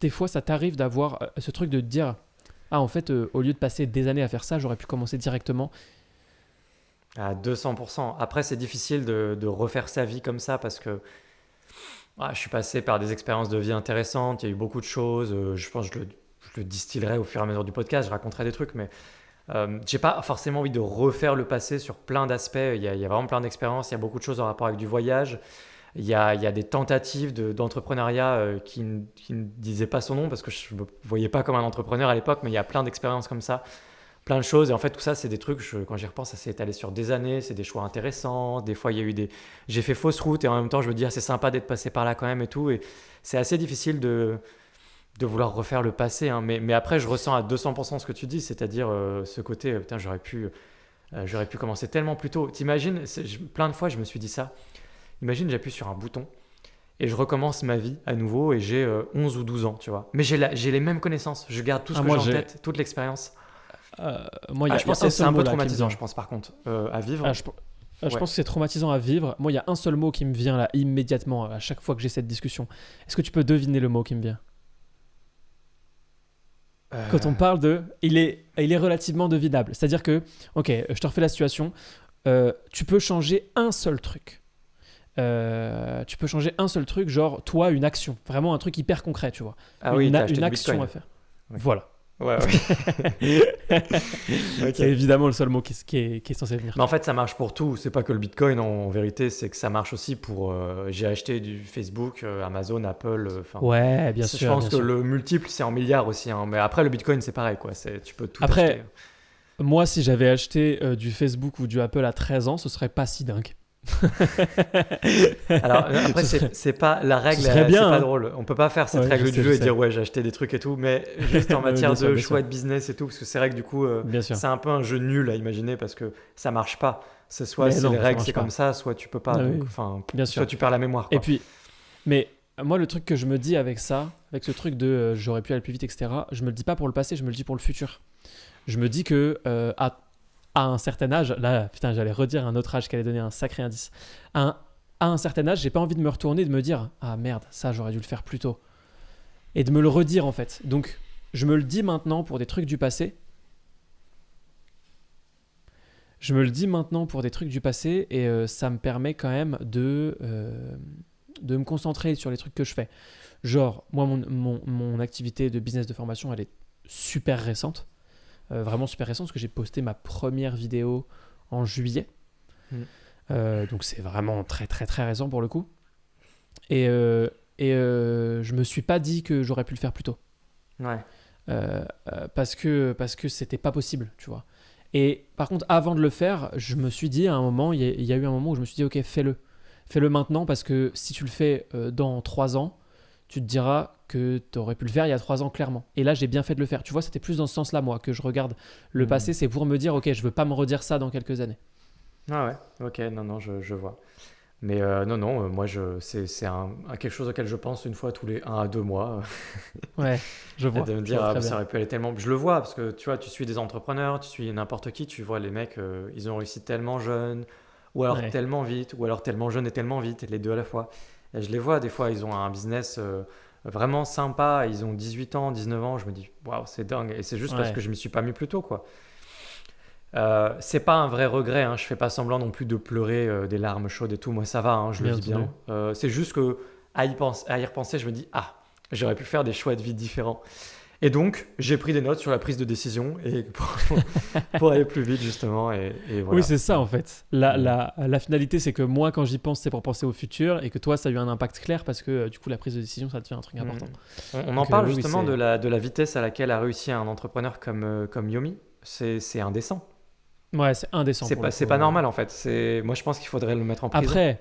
des fois, ça t'arrive d'avoir ce truc de te dire, ah, en fait, au lieu de passer des années à faire ça, j'aurais pu commencer directement. À 200%. Après, c'est difficile de refaire sa vie comme ça parce que je suis passé par des expériences de vie intéressantes. Il y a eu beaucoup de choses. Je pense que je le distillerai au fur et à mesure du podcast. Je raconterai des trucs, mais j'ai pas forcément envie de refaire le passé sur plein d'aspects. Il y a vraiment plein d'expériences. Il y a beaucoup de choses en rapport avec du voyage. Il y a des tentatives d'entrepreneuriat qui ne disaient pas son nom parce que je ne me voyais pas comme un entrepreneur à l'époque, mais il y a plein d'expériences comme ça, plein de choses. Et en fait, tout ça, c'est des trucs, quand j'y repense, ça s'est étalé sur des années, c'est des choix intéressants. Des fois, il y a eu j'ai fait fausse route et en même temps, je me dis, c'est sympa d'être passé par là quand même et tout. Et c'est assez difficile de vouloir refaire le passé, hein. Mais après, je ressens à 200% ce que tu dis, c'est-à-dire ce côté, putain, j'aurais pu commencer tellement plus tôt. T'imagines, plein de fois, je me suis dit ça. Imagine, j'appuie sur un bouton et je recommence ma vie à nouveau et j'ai 11 ou 12 ans, tu vois. Mais j'ai les mêmes connaissances, je garde tout ce que moi, j'ai en j'ai- tête, toute l'expérience. Moi, il y a Je pense un que c'est seul un mot peu là qui me traumatisant, vient. je pense, par contre, à vivre. Je Ouais. pense que c'est traumatisant à vivre. Moi, il y a un seul mot qui me vient là immédiatement à chaque fois que j'ai cette discussion. Est-ce que tu peux deviner le mot qui me vient? Quand on parle de... Il est relativement devinable. C'est-à-dire que, ok, je te refais la situation. Tu peux changer un seul truc. Genre toi, une action. Vraiment un truc hyper concret, tu vois. Ah oui, t'as acheté une du action Bitcoin. à faire. Oui. Voilà. Ouais, ouais. Ok. C'est évidemment le seul mot qui est censé venir. Mais en fait, ça marche pour tout. C'est pas que le Bitcoin en vérité, c'est que ça marche aussi pour. J'ai acheté du Facebook, Amazon, Apple. Enfin, Ouais, bien je sûr, pense bien que sûr. le multiple, c'est en milliards aussi, hein. Mais après, le Bitcoin, c'est pareil, quoi. Tu peux tout acheter. Après, moi, si j'avais acheté du Facebook ou du Apple à 13 ans, ce serait pas si dingue. Alors après, Ce serait, c'est pas la ce règle, serait c'est bien, pas hein. drôle. On peut pas faire cette Ouais, règle du je jeu et sais. dire ouais, j'ai acheté des trucs et tout, mais juste en Non, mais matière bien sûr, de bien choix sûr. de business et tout, parce que c'est vrai que du coup, Bien sûr. c'est un peu un jeu nul à imaginer parce que ça marche pas. C'est soit Mais c'est les non, ça règles, c'est marche comme pas. ça, soit tu peux pas. Ah Donc, oui, enfin, bien soit sûr. tu perds la mémoire, Et quoi. puis, mais moi, le truc que je me dis avec ça, avec ce truc de j'aurais pu aller plus vite, etc., je me le dis pas pour le passé, je me le dis pour le futur. Je me dis que à un certain âge, là, putain, j'allais redire un autre âge qui allait donner un sacré indice. À un certain âge, j'ai pas envie de me retourner et de me dire ah merde, ça j'aurais dû le faire plus tôt. Et de me le redire en fait. Donc, je me le dis maintenant pour des trucs du passé. Je me le dis maintenant pour des trucs du passé et ça me permet quand même de me concentrer sur les trucs que je fais. Genre, moi, mon activité de business de formation, elle est super récente. Vraiment super récente parce que j'ai posté ma première vidéo en juillet. Mm. Donc c'est vraiment très très très récent pour le coup. Et, je me suis pas dit que j'aurais pu le faire plus tôt. Ouais. Parce que c'était pas possible, tu vois. Et par contre, avant de le faire, je me suis dit à un moment, il y a eu un moment où je me suis dit ok, fais-le. Fais-le maintenant parce que si tu le fais dans 3 ans, tu te diras que tu aurais pu le faire il y a 3 ans clairement. Et là, j'ai bien fait de le faire. Tu vois, c'était plus dans ce sens-là, moi, que je regarde le Mm. passé. C'est pour me dire ok, je veux pas me redire ça dans quelques années. Ah ouais. Ok. Non, non, je vois. Mais non, non. Moi, c'est quelque chose auquel je pense une fois tous les 1 à 2 mois. Ouais, je Et vois. de me Je dire, vois ah, très ça bien. aurait pu aller tellement. Je le vois parce que tu vois, tu suis des entrepreneurs, tu suis n'importe qui, tu vois les mecs, ils ont réussi tellement jeunes, ou alors Ouais. tellement vite, ou alors tellement jeunes et tellement vite, les deux à la fois. Et je les vois, des fois, ils ont un business vraiment sympa, ils ont 18 ans, 19 ans, je me dis, waouh, c'est dingue. Et c'est juste parce que Ouais. je m'y suis pas mis plus tôt, quoi. C'est pas un vrai regret, hein, je fais pas semblant non plus de pleurer des larmes chaudes et tout, moi ça va, hein, je le Bien vis entendu. bien. C'est juste que à y repenser, je me dis, ah, j'aurais pu faire des choix de vie différents. Et donc, j'ai pris des notes sur la prise de décision et pour aller plus vite, justement. Et Oui, voilà. c'est ça en fait. Mm. La finalité, c'est que moi, quand j'y pense, c'est pour penser au futur et que toi, ça a eu un impact clair parce que du coup, la prise de décision, ça devient un truc Mm. important. On en Donc, parle oui, oui, justement c'est. de la vitesse à laquelle a réussi un entrepreneur comme Yomi. C'est indécent. Ouais, c'est indécent pour le C'est coup. pas normal en fait. Moi, je pense qu'il faudrait le mettre en prison. Après,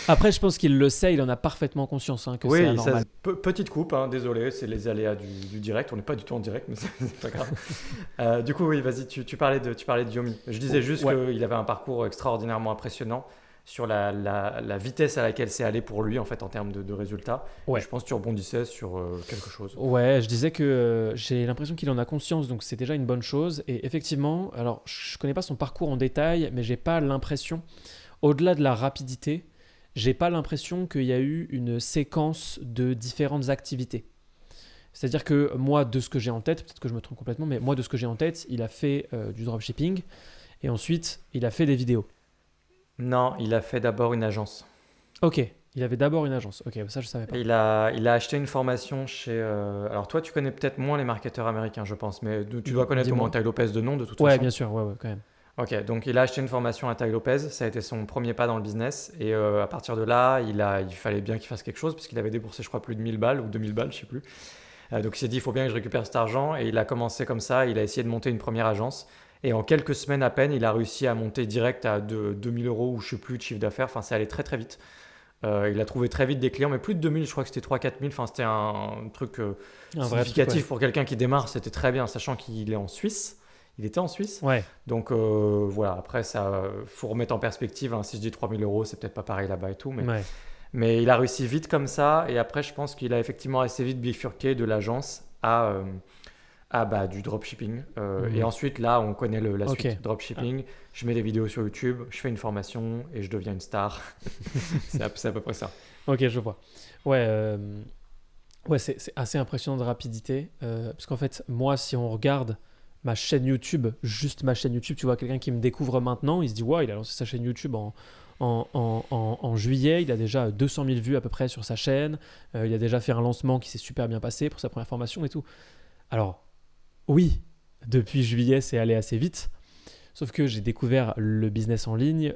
après, je pense qu'il le sait, il en a parfaitement conscience hein, que c'est Oui, ça, anormal. petite coupe, hein, désolé, c'est les aléas du direct. On n'est pas du tout en direct, mais c'est pas grave. Du coup, oui, vas-y, tu parlais de Yomi. Je disais juste Ouais, qu'il avait un parcours extraordinairement impressionnant sur la vitesse à laquelle c'est allé pour lui, en fait, en termes de résultats. Et ouais. je pense que tu rebondissais sur quelque chose. Ouais, je disais que j'ai l'impression qu'il en a conscience, donc c'est déjà une bonne chose. Et effectivement, alors je connais pas son parcours en détail, mais j'ai pas l'impression, au-delà de la rapidité, j'ai pas l'impression qu'il y a eu une séquence de différentes activités. C'est-à-dire que moi, de ce que j'ai en tête, peut-être que je me trompe complètement, mais moi, de ce que j'ai en tête, il a fait du dropshipping et ensuite il a fait des vidéos. Non, il a fait d'abord une agence. Ok, il avait d'abord une agence. Ok, ça je savais pas. Et il a acheté une formation chez. Alors, toi, tu connais peut-être moins les marketeurs américains, je pense, mais tu dois connaître au moins Dis-moi. Tai Lopez de nom, de toute Ouais, façon. bien sûr, ouais, ouais, quand même. Ok, donc il a acheté une formation à Tai Lopez, ça a été son premier pas dans le business, et à partir de là, il fallait bien qu'il fasse quelque chose, puisqu'il avait déboursé, je crois, plus de 1000 balles ou 2000 balles, je sais plus. Donc il s'est dit, il faut bien que je récupère cet argent, et il a commencé comme ça, il a essayé de monter une première agence, et en quelques semaines à peine, il a réussi à monter direct à 2000 euros ou je sais plus de chiffre d'affaires, enfin ça allait très très vite. Il a trouvé très vite des clients, mais plus de 2000, je crois que c'était 3 4 000, enfin c'était un truc Un vrai truc, ouais. significatif pour quelqu'un qui démarre, c'était très bien, sachant qu'il est en Suisse. Il était en Suisse. Ouais, Donc voilà, après, ça faut remettre en perspective, hein. Si je dis 3000 euros, c'est peut-être pas pareil là-bas et tout. ouais. Mais il a réussi vite comme ça. Et après, je pense qu'il a effectivement assez vite bifurqué de l'agence à bah, du dropshipping. Et Mhm. ensuite, là, on connaît la Ok. suite. Dropshipping, je mets des vidéos sur YouTube, je fais une formation et je deviens une star. C'est à peu près ça. Ok, je vois. Ouais, ouais c'est assez impressionnant de rapidité. Parce qu'en fait, moi, si on regarde ma chaîne YouTube, juste ma chaîne YouTube, tu vois, quelqu'un qui me découvre maintenant, il se dit, ouais, il a lancé sa chaîne YouTube en en juillet, il a déjà 200 000 vues à peu près sur sa chaîne. Il a déjà fait un lancement qui s'est super bien passé pour sa première formation et tout. Alors, oui, depuis juillet, c'est allé assez vite. Sauf que j'ai découvert le business en ligne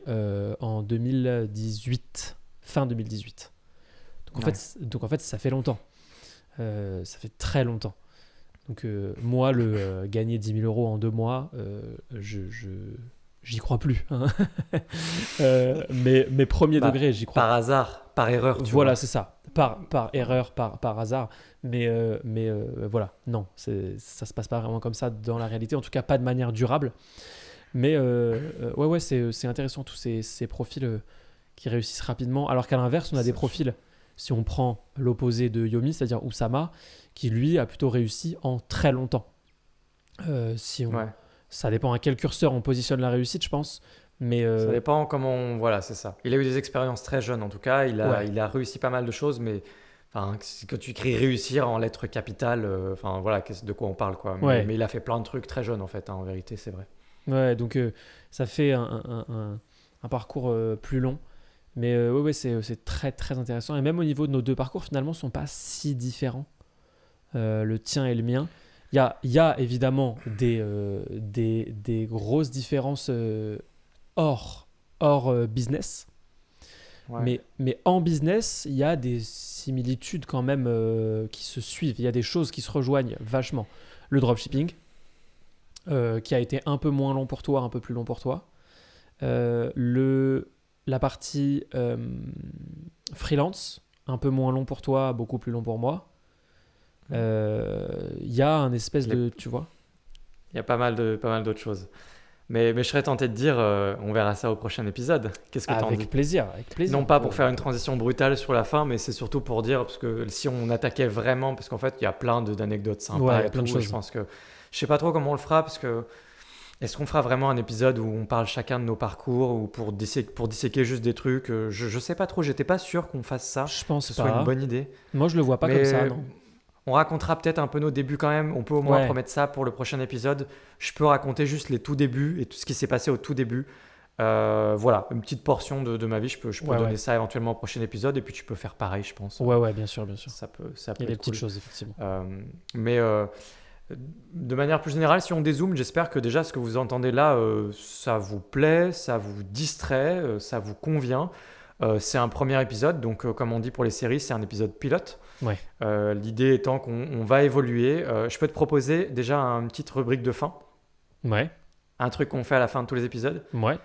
en 2018, fin 2018. Donc en fait, ça fait longtemps. Ça fait très longtemps. Donc moi, gagner 10 000 euros en 2 mois, j'y crois plus. Hein. Mais premier degré, j'y crois. Par hasard, par erreur, tu voilà, vois. c'est ça. Par erreur, par hasard. Mais voilà, non, ça se passe pas vraiment comme ça dans la réalité. En tout cas, pas de manière durable. Mais ouais, c'est intéressant tous ces profils qui réussissent rapidement. Alors qu'à l'inverse, on a des profils, si on prend l'opposé de Yomi, c'est-à-dire Oussama, qui lui a plutôt réussi en très longtemps. Ça dépend à quel curseur on positionne la réussite, je pense. Mais ça dépend comment Voilà, c'est ça. Il a eu des expériences très jeunes en tout cas. Il a réussi pas mal de choses, mais quand tu écris réussir en lettres capitales, voilà, de quoi on parle, quoi. Ouais. Mais il a fait plein de trucs très jeunes en fait, hein, en vérité, c'est vrai. Ouais, donc ça fait un parcours plus long. Mais ouais, c'est très très intéressant. Et même au niveau de nos deux parcours, finalement, ne sont pas si différents, le tien et le mien. Il y a évidemment des grosses différences hors business. Ouais. Mais en business, il y a des similitudes quand même qui se suivent. Il y a des choses qui se rejoignent vachement. Le dropshipping, qui a été un peu moins long pour toi, un peu plus long pour toi. La partie freelance, un peu moins long pour toi, beaucoup plus long pour moi. Il y a un espèce de... Tu vois ? Il y a pas mal d'autres choses. Mais je serais tenté de dire, on verra ça au prochain épisode. Qu'est-ce que t'en dis ? Avec plaisir. Non pas pour faire une transition brutale sur la fin, mais c'est surtout pour dire, parce que si on attaquait vraiment, parce qu'en fait, il y a plein d'anecdotes sympas. Ouais, il y et a plein de tout, choses. Je pense que... Je sais pas trop comment on le fera, parce que... Est-ce qu'on fera vraiment un épisode où on parle chacun de nos parcours, ou pour disséquer juste des trucs je sais pas trop, j'étais pas sûr qu'on fasse ça. Je pense que pas. Ce soit une bonne idée. Moi, je le vois pas comme ça, non. On racontera peut-être un peu nos débuts quand même. On peut au moins promettre ça pour le prochain épisode. Je peux raconter juste les tout débuts et tout ce qui s'est passé au tout début. Voilà, une petite portion de ma vie. Je peux donner ça éventuellement au prochain épisode et puis tu peux faire pareil, je pense. Ouais, bien sûr. Ça peut Il y a des petites choses, effectivement. Mais de manière plus générale, si on dézoome, j'espère que déjà ce que vous entendez là, ça vous plaît, ça vous distrait, ça vous convient. C'est un premier épisode, donc comme on dit pour les séries, c'est un épisode pilote. Ouais. L'idée étant qu'on va évoluer. Je peux te proposer déjà une petite rubrique de fin. Ouais. Un truc qu'on fait à la fin de tous les épisodes. Ouais.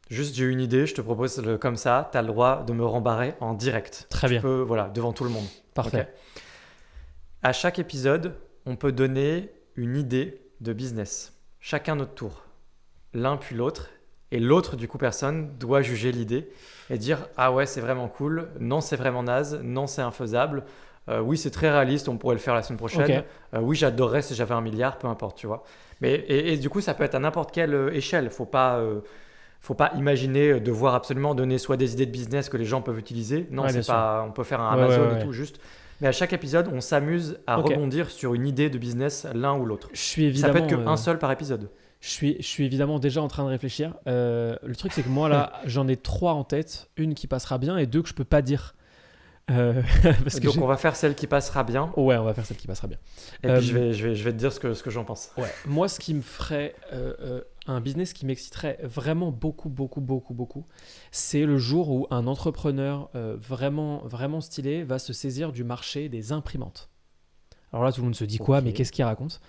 Juste, j'ai une idée, je te propose comme ça, tu as le droit de me rembarrer en direct. Très bien. Voilà, devant tout le monde. Parfait. Okay. À chaque épisode, on peut donner une idée de business. Chacun notre tour. L'un puis l'autre. Et l'autre, du coup, personne doit juger l'idée et dire « Ah ouais, c'est vraiment cool. Non, c'est vraiment naze. Non, c'est infaisable. Oui, c'est très réaliste. On pourrait le faire la semaine prochaine. Okay. Oui, j'adorerais si j'avais 1 milliard. » Peu importe, tu vois. Et du coup, ça peut être à n'importe quelle échelle. Faut pas imaginer devoir absolument donner soit des idées de business que les gens peuvent utiliser. Non, c'est pas. On peut faire un Amazon et tout, juste. Mais à chaque épisode, on s'amuse à rebondir sur une idée de business l'un ou l'autre. Ça peut être qu'un seul par épisode. Je suis évidemment déjà en train de réfléchir. Le truc, c'est que moi, là, j'en ai 3 en tête. Une qui passera bien et 2 que je peux pas dire. Donc, on va faire celle qui passera bien. Ouais, on va faire celle qui passera bien. Et puis, je vais te dire ce que j'en pense. Ouais. Moi, ce qui me ferait un business qui m'exciterait vraiment beaucoup, c'est le jour où un entrepreneur vraiment, vraiment stylé va se saisir du marché des imprimantes. Alors là, tout le monde se dit quoi, mais qu'est-ce qu'il raconte ?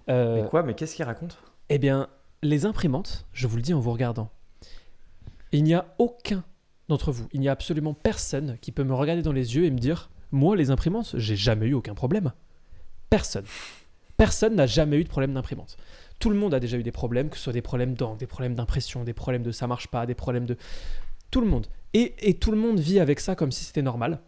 Mais qu'est-ce qu'il raconte ? Eh bien, les imprimantes, je vous le dis en vous regardant, il n'y a aucun d'entre vous, il n'y a absolument personne qui peut me regarder dans les yeux et me dire « Moi, les imprimantes, j'ai jamais eu aucun problème. » Personne. Personne n'a jamais eu de problème d'imprimante. Tout le monde a déjà eu des problèmes, que ce soit des problèmes d'encre, des problèmes d'impression, des problèmes de ça marche pas, des problèmes de... Tout le monde. Et tout le monde vit avec ça comme si c'était normal.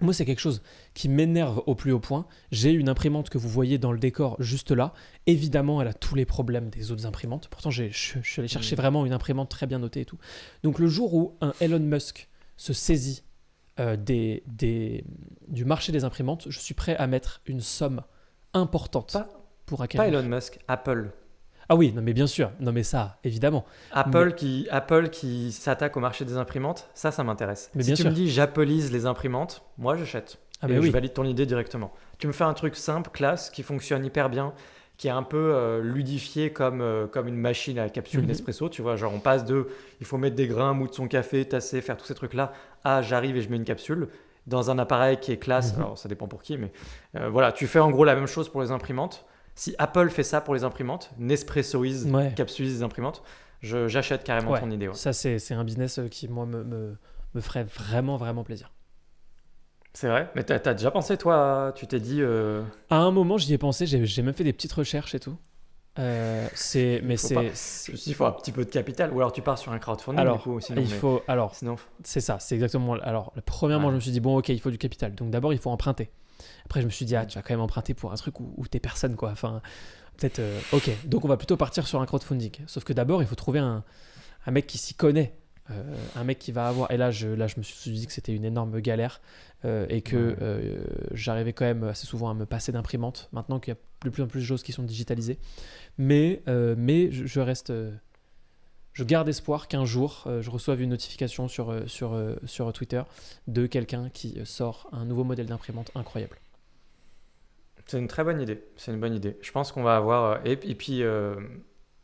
Moi, c'est quelque chose qui m'énerve au plus haut point. J'ai une imprimante que vous voyez dans le décor juste là. Évidemment, elle a tous les problèmes des autres imprimantes. Pourtant, je suis allé chercher vraiment une imprimante très bien notée et tout. Donc, le jour où un Elon Musk se saisit du marché des imprimantes, je suis prêt à mettre une somme importante pour acquérir. Pas Elon Musk, Apple. Ah oui, non mais bien sûr, non mais ça, évidemment. Apple qui s'attaque au marché des imprimantes, ça m'intéresse. Mais Si bien tu sûr. me dis j'appelise les imprimantes, moi j'achète. Ah Et mais je oui. valide ton idée directement. Tu me fais un truc simple, classe, qui fonctionne hyper bien, qui est un peu ludifié comme une machine à capsule Mhm. Nespresso, tu vois. Genre on passe de il faut mettre des grains, moudre son café, tasser, faire tous ces trucs-là, à j'arrive et je mets une capsule dans un appareil qui est classe. Mhm. Alors ça dépend pour qui, mais voilà, tu fais en gros la même chose pour les imprimantes. Si Apple fait ça pour les imprimantes, Nespressoise, Ouais. capsulise les imprimantes, j'achète carrément Ouais. ton idée. Ouais. Ça c'est un business qui moi me ferait vraiment vraiment plaisir. C'est vrai, mais t'as déjà pensé, toi, tu t'es dit, À un moment, j'y ai pensé, j'ai même fait des petites recherches et tout. Mais faut pas. c'est- Je me suis dit, il faut un petit peu de capital, ou alors tu pars sur un crowdfunding, du alors, coup, sinon, il faut, alors, sinon, c'est ça, c'est exactement. Alors, premièrement, ouais. je me suis dit, bon, ok, il faut du capital. Donc, d'abord, il faut emprunter. Après, je me suis dit, ah, Mm. tu vas quand même emprunter pour un truc où t'es personne, quoi. Enfin, peut-être, ok. Donc, on va plutôt partir sur un crowdfunding. Sauf que d'abord, il faut trouver un mec qui s'y connaît. Un mec qui va avoir. Et là, je me suis dit que c'était une énorme galère et que Ouais. j'arrivais quand même assez souvent à me passer d'imprimante. Maintenant qu'il y a de plus en plus de choses qui sont digitalisées. Mais je reste. Je garde espoir qu'un jour, je reçoive une notification sur Twitter de quelqu'un qui sort un nouveau modèle d'imprimante incroyable. C'est une très bonne idée. C'est une bonne idée. Je pense qu'on va avoir. Et puis, je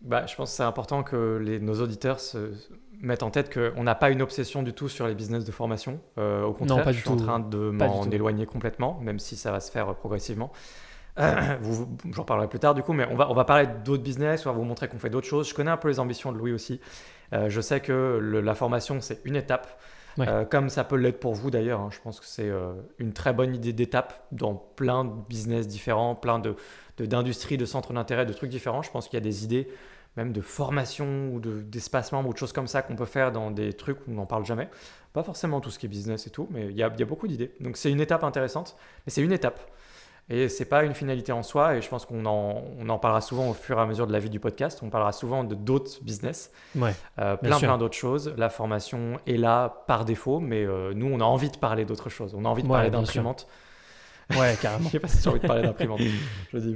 pense que c'est important que nos auditeurs se mettent en tête qu'on n'a pas une obsession du tout sur les business de formation. Au contraire, pas je du suis en tout. train de Pas du m'en tout. éloigner complètement, même si ça va se faire progressivement. J'en parlerai plus tard du coup, mais on va parler d'autres business, on va vous montrer qu'on fait d'autres choses. Je connais un peu les ambitions de Louis aussi. Je sais que la formation, c'est une étape, Ouais. comme ça peut l'être pour vous d'ailleurs. Hein. Je pense que c'est une très bonne idée d'étape dans plein de business différents, plein d'industries, de centres d'intérêt, de trucs différents. Je pense qu'il y a des idées même de formation ou d'espace membre ou de choses comme ça qu'on peut faire dans des trucs où on n'en parle jamais. Pas forcément tout ce qui est business et tout, mais il y a beaucoup d'idées. Donc c'est une étape intéressante, mais c'est une étape. Et c'est pas une finalité en soi, et je pense qu'on en parlera souvent au fur et à mesure de la vie du podcast. On parlera souvent de d'autres business, Ouais, bien sûr. plein d'autres choses. La formation est là par défaut, mais nous, on a envie de parler d'autres choses. On a envie de Ouais, parler bien sûr. d'imprimante. Ouais, Je carrément. sais pas si j'ai envie de parler d'imprimante. Je dis,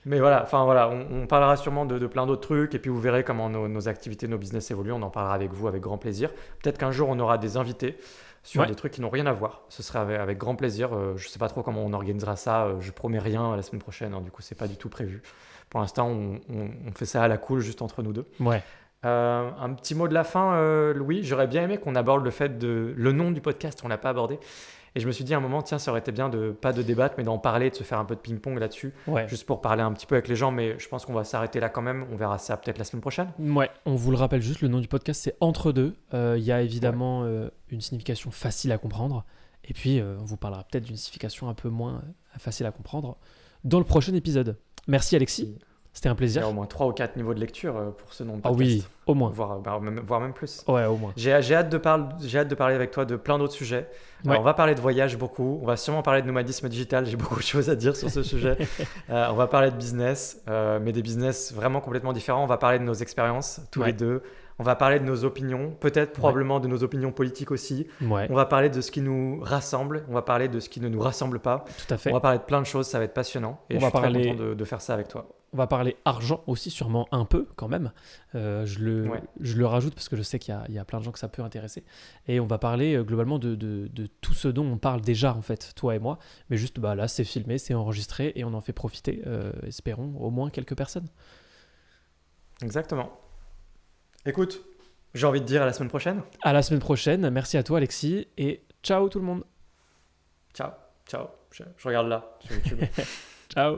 mais voilà, enfin voilà, on parlera sûrement de plein d'autres trucs, et puis vous verrez comment nos activités, nos business évoluent. On en parlera avec vous avec grand plaisir. Peut-être qu'un jour, on aura des invités sur Ouais. des trucs qui n'ont rien à voir. Ce serait avec grand plaisir. Je sais pas trop comment on organisera ça. Je promets rien la semaine prochaine. Hein, du coup, c'est pas du tout prévu. Pour l'instant, on fait ça à la cool, juste entre nous deux. Ouais. Un petit mot de la fin, Louis. J'aurais bien aimé qu'on aborde le nom du podcast. On l'a pas abordé. Et je me suis dit à un moment, tiens, ça aurait été bien pas de débattre, mais d'en parler, de se faire un peu de ping-pong là-dessus, Ouais. juste pour parler un petit peu avec les gens. Mais je pense qu'on va s'arrêter là quand même. On verra ça peut-être la semaine prochaine. Ouais, on vous le rappelle juste, le nom du podcast c'est Entre deux. Il y a évidemment une signification facile à comprendre. Et puis, on vous parlera peut-être d'une signification un peu moins facile à comprendre dans le prochain épisode. Merci Alexis, c'était un Il y plaisir. a au moins 3 ou 4 niveaux de lecture pour ce nom de Ah podcast. oui, au moins. Voire même plus. Ouais, au moins. J'ai hâte de parler avec toi de plein d'autres sujets. Ouais. On va parler de voyage beaucoup. On va sûrement parler de nomadisme digital. J'ai beaucoup de choses à dire sur ce sujet. On va parler de business, mais des business vraiment complètement différents. On va parler de nos expériences, tous les deux. On va parler de nos opinions, peut-être probablement de nos opinions politiques aussi. Ouais, On va parler de ce qui nous rassemble. On va parler de ce qui ne nous rassemble pas. tout à fait. On va parler de plein de choses. Ça va être passionnant. Et On je va suis parler- très content de faire ça avec toi. On va parler argent aussi, sûrement un peu quand même. Je le rajoute parce que je sais qu'il y a plein de gens que ça peut intéresser. Et on va parler globalement de tout ce dont on parle déjà, en fait, toi et moi. Mais juste là, c'est filmé, c'est enregistré et on en fait profiter, espérons, au moins quelques personnes. Exactement. Écoute, j'ai envie de dire à la semaine prochaine. À la semaine prochaine. Merci à toi, Alexis. Et ciao tout le monde. Ciao. Je regarde là sur YouTube.